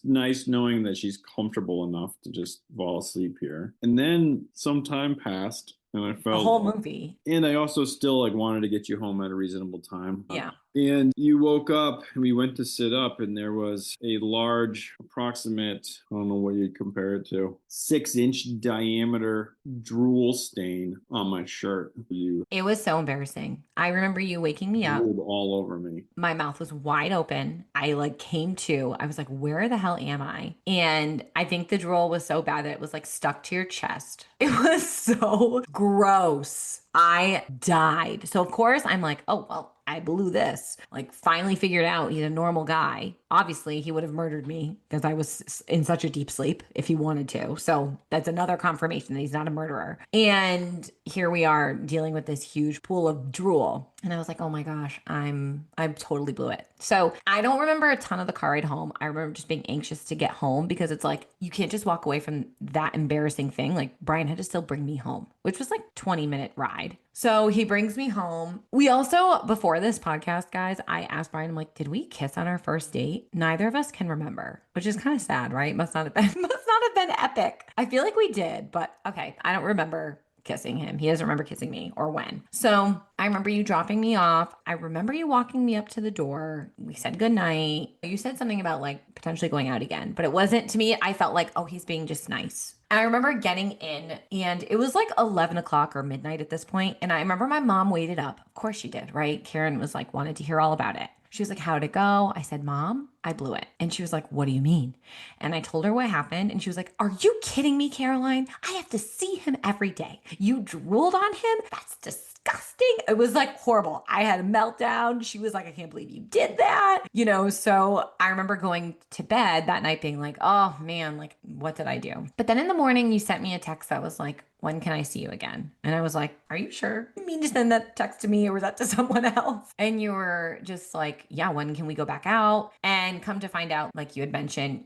nice knowing that she's comfortable enough to just fall asleep here. And then some time passed and I A felt whole movie. and I also still like wanted to get you home at a reasonable time. Yeah. And you woke up and we went to sit up and there was a large, approximate, I don't know what you'd compare it to, 6-inch diameter drool stain on my shirt. You It was so embarrassing. I remember you waking me up. drooled all over me. My mouth was wide open. I like came to. I was like, where the hell am I? And I think the drool was so bad that it was like stuck to your chest. It was so gross. I died. So of course I'm like, oh well, I blew this. Like finally figured out he's a normal guy. Obviously, he would have murdered me because I was in such a deep sleep if he wanted to. So that's another confirmation that he's not a murderer. And here we are dealing with this huge pool of drool. And I was like, oh my gosh, I totally blew it. So I don't remember a ton of the car ride home. I remember just being anxious to get home because it's like you can't just walk away from that embarrassing thing. Like Bryan had to still bring me home, which was like 20-minute ride. So he brings me home. We also, before this podcast, guys, I asked Bryan, I'm like, did we kiss on our first date? Neither of us can remember, which is kind of sad, right? Must not have been, must not have been epic. I feel like we did, but okay. I don't remember kissing him. He doesn't remember kissing me or when. So I remember you dropping me off. I remember you walking me up to the door. We said goodnight. You said something about like potentially going out again, but it wasn't to me. I felt like, oh, he's being just nice. And I remember getting in and it was like 11 o'clock or midnight at this point. And I remember my mom waited up. Of course she did, right? Karen was like, wanted to hear all about it. She was like, how'd it go? I said, Mom, I blew it. And she was like, what do you mean? And I told her what happened. And she was like, are you kidding me, Caroline? I have to see him every day. You drooled on him? That's disgusting. It was like horrible. I had a meltdown. She was like, I can't believe you did that. So I remember going to bed that night being like, oh man, like what did I do? But then in the morning, you sent me a text that was like, when can I see you again? And I was like, are you sure? You mean to send that text to me or was that to someone else? And you were just like, yeah, when can we go back out? And come to find out, like you had mentioned,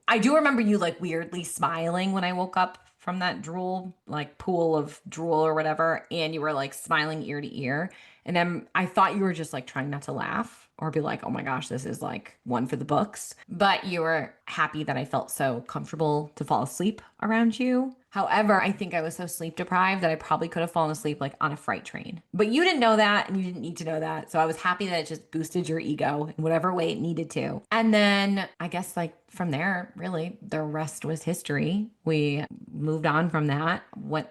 I do remember you like weirdly smiling when I woke up from that drool, like pool of drool or whatever. And you were like smiling ear to ear. And then I thought you were just like trying not to laugh or be like, oh my gosh, this is like one for the books. But you were happy that I felt so comfortable to fall asleep around you. However, I think I was so sleep deprived that I probably could have fallen asleep like on a freight train. But you didn't know that and you didn't need to know that. So I was happy that it just boosted your ego in whatever way it needed to. And then I guess like from there, really, the rest was history. We moved on from that,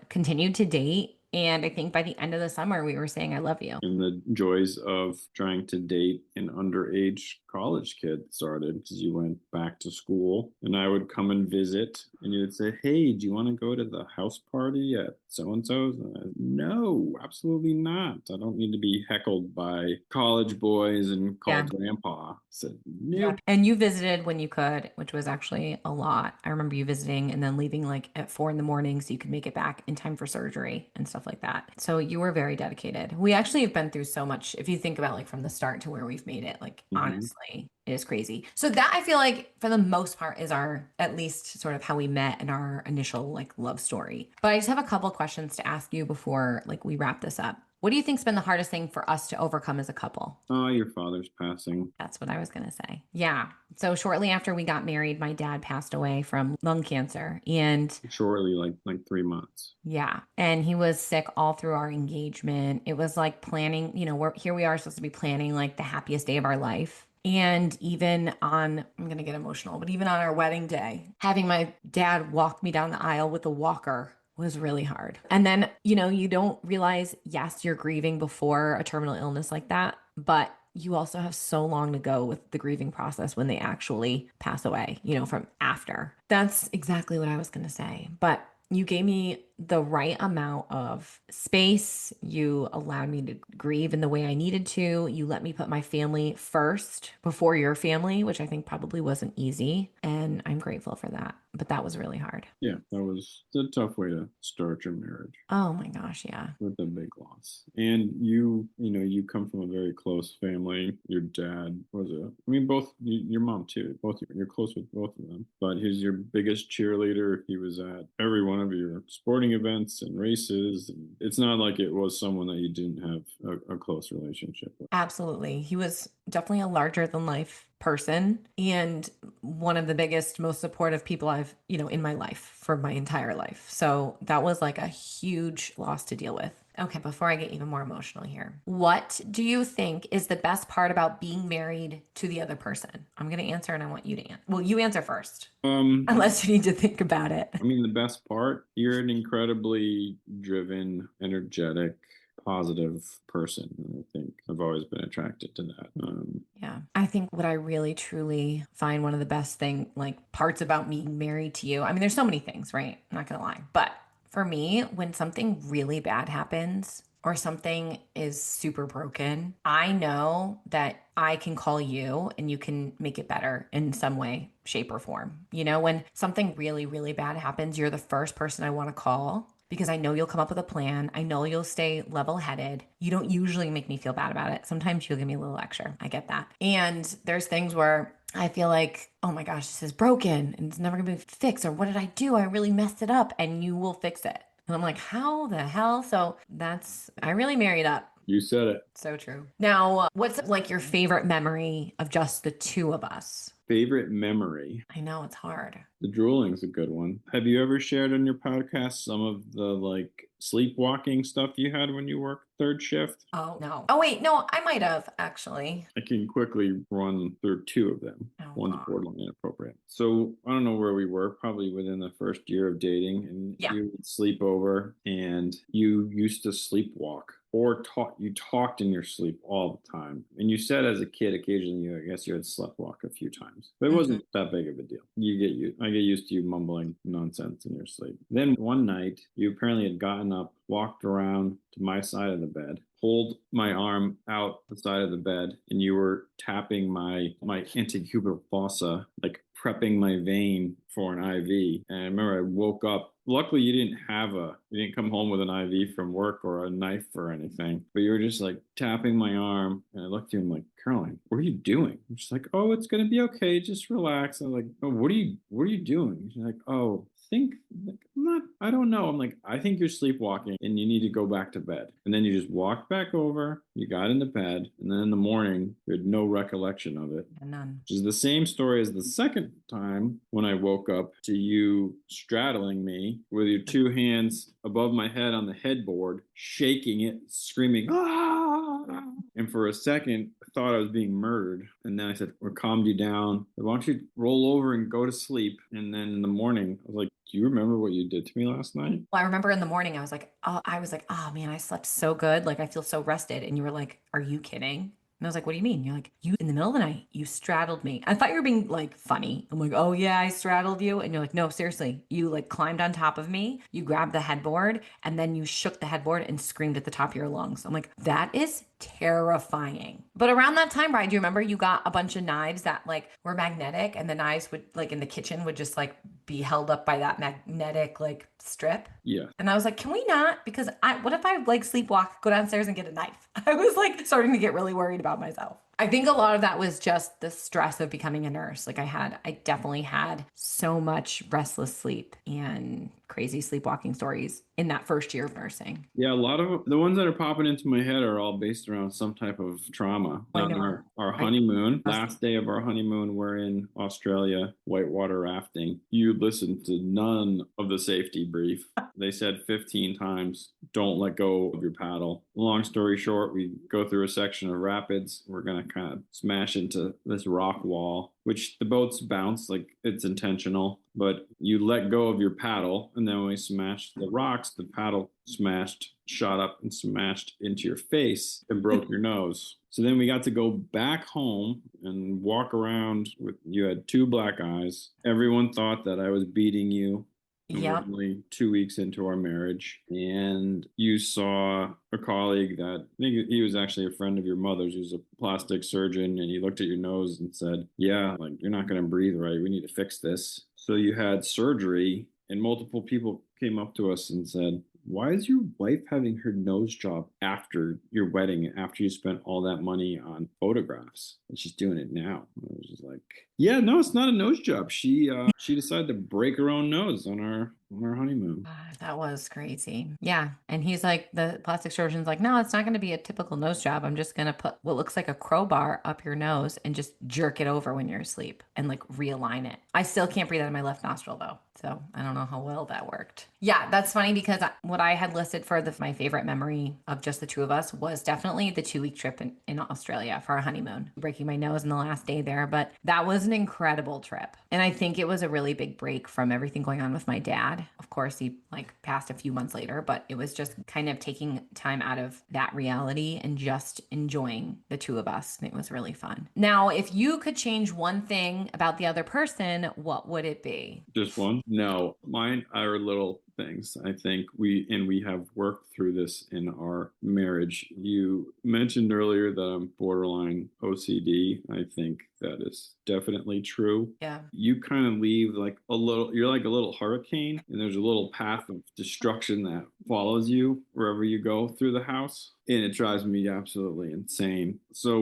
continued to date. And I think by the end of the summer, we were saying, I love you. And the joys of trying to date an underage college kid started because you went back to school and I would come and visit and you would say, hey, do you want to go to the house party at so-and-so's? No, absolutely not. I don't need to be heckled by college boys and called grandpa. I said, nope. Yeah. And you visited when you could, which was actually a lot. I remember you visiting and then leaving like at 4 a.m. so you could make it back in time for surgery and stuff like that. So you were very dedicated. We actually have been through so much. If you think about like from the start to where we've made it, like honestly, it is crazy. So that I feel like for the most part is our, at least sort of how we met and our initial like love story. But I just have a couple questions to ask you before like we wrap this up. What do you think's been the hardest thing for us to overcome as a couple? Your father's passing. That's what I was going to say. Yeah. So shortly after we got married, my dad passed away from lung cancer. And Shortly, like 3 months. yeah, and he was sick all through our engagement. It was like planning, here we are supposed to be planning like the happiest day of our life. And even on, I'm going to get emotional, but even on our wedding day, having my dad walk me down the aisle with a walker was really hard. And then, you don't realize, yes, you're grieving before a terminal illness like that, but you also have so long to go with the grieving process when they actually pass away, from after. That's exactly what I was going to say. But you gave me the right amount of space. You allowed me to grieve in the way I needed to. You let me put my family first before your family, which I think probably wasn't easy. And I'm grateful for that. But that was really hard. Yeah, that was a tough way to start your marriage Oh my gosh, yeah. with a big loss. And you come from a very close family. Your dad was both your mom too. Both you're close with both of them. But he's your biggest cheerleader. He was at every one of your sporting events and races. And it's not like it was someone that you didn't have a close relationship with. Absolutely. He was definitely a larger than life person and one of the biggest, most supportive people I've, in my life for my entire life. So that was like a huge loss to deal with. Okay, before I get even more emotional here, what do you think is the best part about being married to the other person? I'm going to answer and I want you to answer. Well, you answer first, unless you need to think about it. The best part, you're an incredibly driven, energetic, positive person. And I think I've always been attracted to that. Yeah. I think what I really truly find one of the best parts about being married to you. There's so many things, right? I'm not going to lie. But for me, when something really bad happens or something is super broken, I know that I can call you and you can make it better in some way, shape, or form. When something really, really bad happens, you're the first person I want to call because I know you'll come up with a plan. I know you'll stay level headed. You don't usually make me feel bad about it. Sometimes you'll give me a little lecture. I get that. And there's things where I feel like, oh my gosh, this is broken and it's never gonna be fixed. Or what did I do? I really messed it up, and you will fix it. And I'm like, how the hell? So I really married up. You said it. So true. Now, what's like your favorite memory of just the two of us? Favorite memory. I know it's hard. The drooling's a good one. Have you ever shared on your podcast some of the sleepwalking stuff you had when you worked third shift? Oh, no. Oh, wait. No, I might have actually. I can quickly run through two of them. Oh, One's God. borderline inappropriate. So I don't know where we were, probably within the first year of dating, and Yeah. you would sleep over and you used to sleepwalk or talked in your sleep all the time. And you said as a kid, occasionally, I guess you had sleptwalk a few times, but it wasn't that big of a deal. I get used to you mumbling nonsense in your sleep. Then one night, you apparently had gotten up, walked around to my side of the bed, pulled my arm out the side of the bed, and you were tapping my antecubital fossa, like prepping my vein for an IV. And I remember I woke up. Luckily, you didn't come home with an IV from work or a knife or anything, but you were just like tapping my arm. And I looked at you and I'm like, Caroline, what are you doing? And she's like, oh, it's going to be okay. Just relax. I'm like, oh, what are you doing? She's like, oh, I don't know. I'm like, I think you're sleepwalking and you need to go back to bed. And then you just walked back over, you got into bed, and then in the morning, you had no recollection of it. None. Which is the same story as the second time when I woke up to you straddling me with your two hands above my head on the headboard, shaking it, screaming, ah! And for a second, I thought I was being murdered. And then I said, "We calmed you down. Why don't you roll over and go to sleep?" And then in the morning, I was like, "Do you remember what you did to me last night?" Well, I remember in the morning, oh man, I slept so good. Like, I feel so rested. And you were like, are you kidding? And I was like, what do you mean? You're like, you in the middle of the night, you straddled me. I thought you were being like funny. I'm like, oh yeah, I straddled you. And you're like, no, seriously. You like climbed on top of me, you grabbed the headboard, and then you shook the headboard and screamed at the top of your lungs. I'm like, that is terrifying. But around that time, Brian, do you remember you got a bunch of knives that like were magnetic, and the knives would like in the kitchen would just like be held up by that magnetic like strip? Yeah. And I was like, can we not? Because what if I like sleepwalk, go downstairs and get a knife? I was like starting to get really worried about myself. I think a lot of that was just the stress of becoming a nurse. Like I definitely had so much restless sleep and crazy sleepwalking stories in that first year of nursing. Yeah, a lot of the ones that are popping into my head are all based around some type of trauma. I On know. our I honeymoon, last day of our honeymoon, we're in Australia, whitewater rafting. You listen to none of the safety brief. They said 15 times, don't let go of your paddle. Long story short, we go through a section of rapids. We're going to kind of smash into this rock wall, which the boats bounce like it's intentional, but you let go of your paddle. And then when we smashed the rocks, the paddle smashed, shot up and smashed into your face and broke your nose. So then we got to go back home and walk around with, you had two black eyes. Everyone thought that I was beating you. And we're Yep. only 2 weeks into our marriage. And you saw a colleague that I think he was actually a friend of your mother's. He was a plastic surgeon. And he looked at your nose and said, yeah, like you're not going to breathe right. We need to fix this. So you had surgery, and multiple people came up to us and said, why is your wife having her nose job after your wedding, after you spent all that money on photographs? And she's doing it now. I was just like, yeah, no, it's not a nose job. She decided to break her own nose on our honeymoon. That was crazy. Yeah. And he's like, the plastic surgeon's like, no, it's not going to be a typical nose job. I'm just going to put what looks like a crowbar up your nose and just jerk it over when you're asleep and like realign it. I still can't breathe out of my left nostril though. So I don't know how well that worked. Yeah, that's funny because what I had listed for my favorite memory of just the two of us was definitely the 2 week trip in Australia for our honeymoon, breaking my nose in the last day there. But that was an incredible trip. And I think it was a really big break from everything going on with my dad. Of course, he like passed a few months later, but it was just kind of taking time out of that reality and just enjoying the two of us. And it was really fun. Now, if you could change one thing about the other person, what would it be? Just one? No, mine are little things. I think we have worked through this in our marriage. You mentioned earlier that I'm borderline OCD. I think that is definitely true. Yeah. You kind of leave like a little, you're like a little hurricane, and there's a little path of destruction that follows you wherever you go through the house. And it drives me absolutely insane. So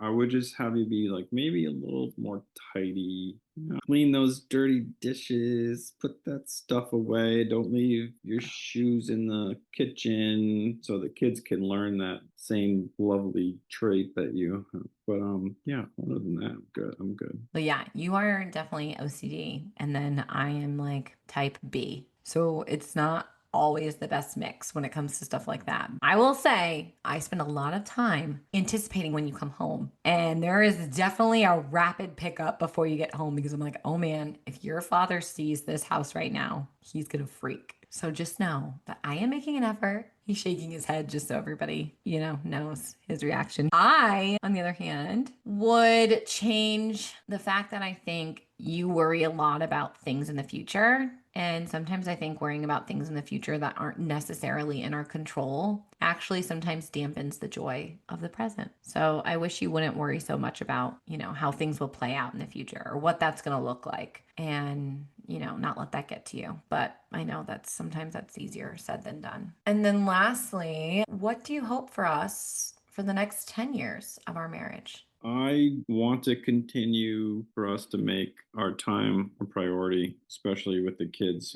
I would just have you be like maybe a little more tidy, clean those dirty dishes, put that stuff away. Don't leave your shoes in the kitchen so the kids can learn that same lovely trait that you have. But yeah, other than that, I'm good. I'm good. But yeah, you are definitely OCD. And then I am like type B. So it's not always the best mix when it comes to stuff like that. I will say I spend a lot of time anticipating when you come home. And there is definitely a rapid pickup before you get home because I'm like, oh man, if your father sees this house right now, he's going to freak. So just know that I am making an effort. He's shaking his head just so everybody, knows his reaction. I, on the other hand, would change the fact that I think you worry a lot about things in the future. And sometimes I think worrying about things in the future that aren't necessarily in our control actually sometimes dampens the joy of the present. So I wish you wouldn't worry so much about, how things will play out in the future or what that's going to look like. And not let that get to you. But I know that sometimes that's easier said than done. And then lastly, what do you hope for us for the next 10 years of our marriage? I want to continue for us to make our time a priority, especially with the kids.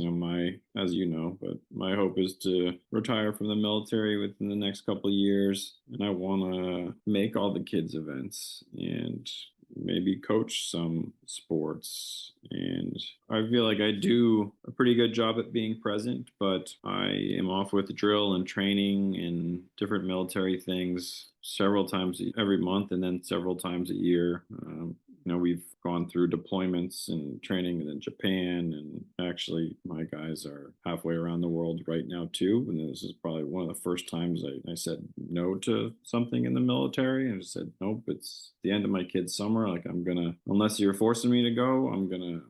As you know, but my hope is to retire from the military within the next couple of years. And I want to make all the kids events and maybe coach some sports. And I feel like I do a pretty good job at being present, but I am off with drill and training and different military things several times every month and then several times a year. We've gone through deployments and training in Japan, and actually, my guys are halfway around the world right now too. And this is probably one of the first times I said no to something in the military, and I just said nope. It's the end of my kid's summer. Like unless you're forcing me to go, I'm gonna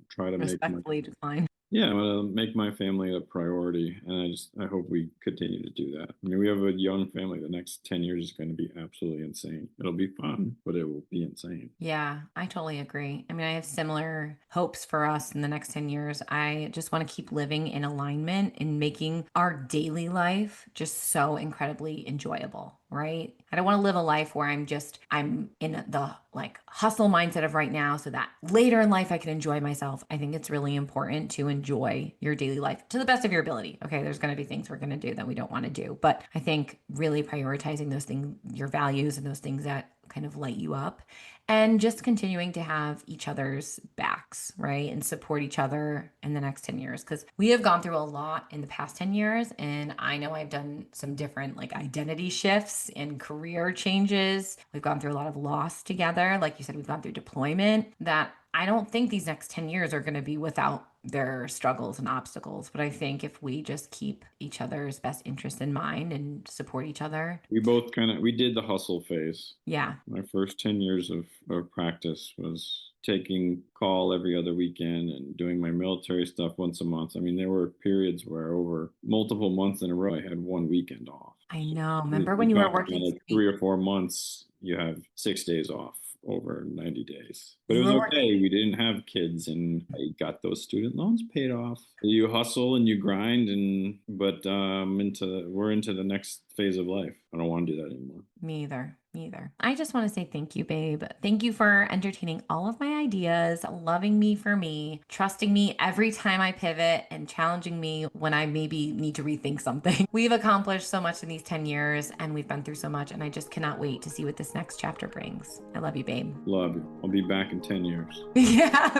try to make my Respectfully decline. yeah, I'm gonna make my family a priority, and I hope we continue to do that. I mean, we have a young family. The next 10 years is going to be absolutely insane. It'll be fun, but it will be insane. Yeah, I totally agree. I mean, I have similar hopes for us in the next 10 years. I just want to keep living in alignment and making our daily life just so incredibly enjoyable. right? I don't want to live a life where I'm in the like hustle mindset of right now so that later in life I can enjoy myself. I think it's really important to enjoy your daily life to the best of your ability. Okay, there's going to be things we're going to do that we don't want to do, but I think really prioritizing those things, your values and those things that kind of light you up, and just continuing to have each other's backs, right? And support each other in the next 10 years. Because we have gone through a lot in the past 10 years. And I know I've done some different like identity shifts and career changes. We've gone through a lot of loss together. Like you said, we've gone through deployment that I don't think these next 10 years are going to be without their struggles and obstacles. But I think if we just keep each other's best interest in mind and support each other. We did the hustle phase. Yeah. My first 10 years of practice was taking call every other weekend and doing my military stuff once a month. I mean, there were periods where over multiple months in a row, I had one weekend off. I know. Remember when you were working like 3 or 4 months, you have 6 days off over 90 days. But it You was were okay. We didn't have kids and I got those student loans paid off. You hustle and you grind but we're into the next phase of life. I don't want to do that anymore. Me either. Me either. I just want to say thank you, babe. Thank you for entertaining all of my ideas, loving me for me, trusting me every time I pivot, and challenging me when I maybe need to rethink something. We've accomplished so much in these 10 years and we've been through so much, and I just cannot wait to see what this next chapter brings. I love you, babe. Love you. I'll be back in 10 years. Yeah.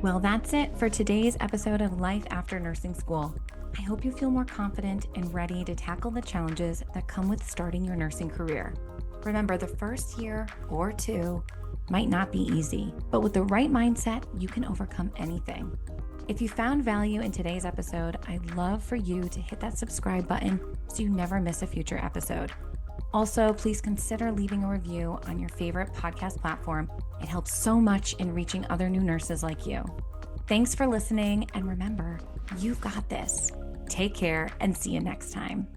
Well, that's it for today's episode of Life After Nursing School. I hope you feel more confident and ready to tackle the challenges that come with starting your nursing career. Remember, the first year or two might not be easy, but with the right mindset, you can overcome anything. If you found value in today's episode, I'd love for you to hit that subscribe button so you never miss a future episode. Also, please consider leaving a review on your favorite podcast platform. It helps so much in reaching other new nurses like you. Thanks for listening, and remember, you've got this. Take care and see you next time.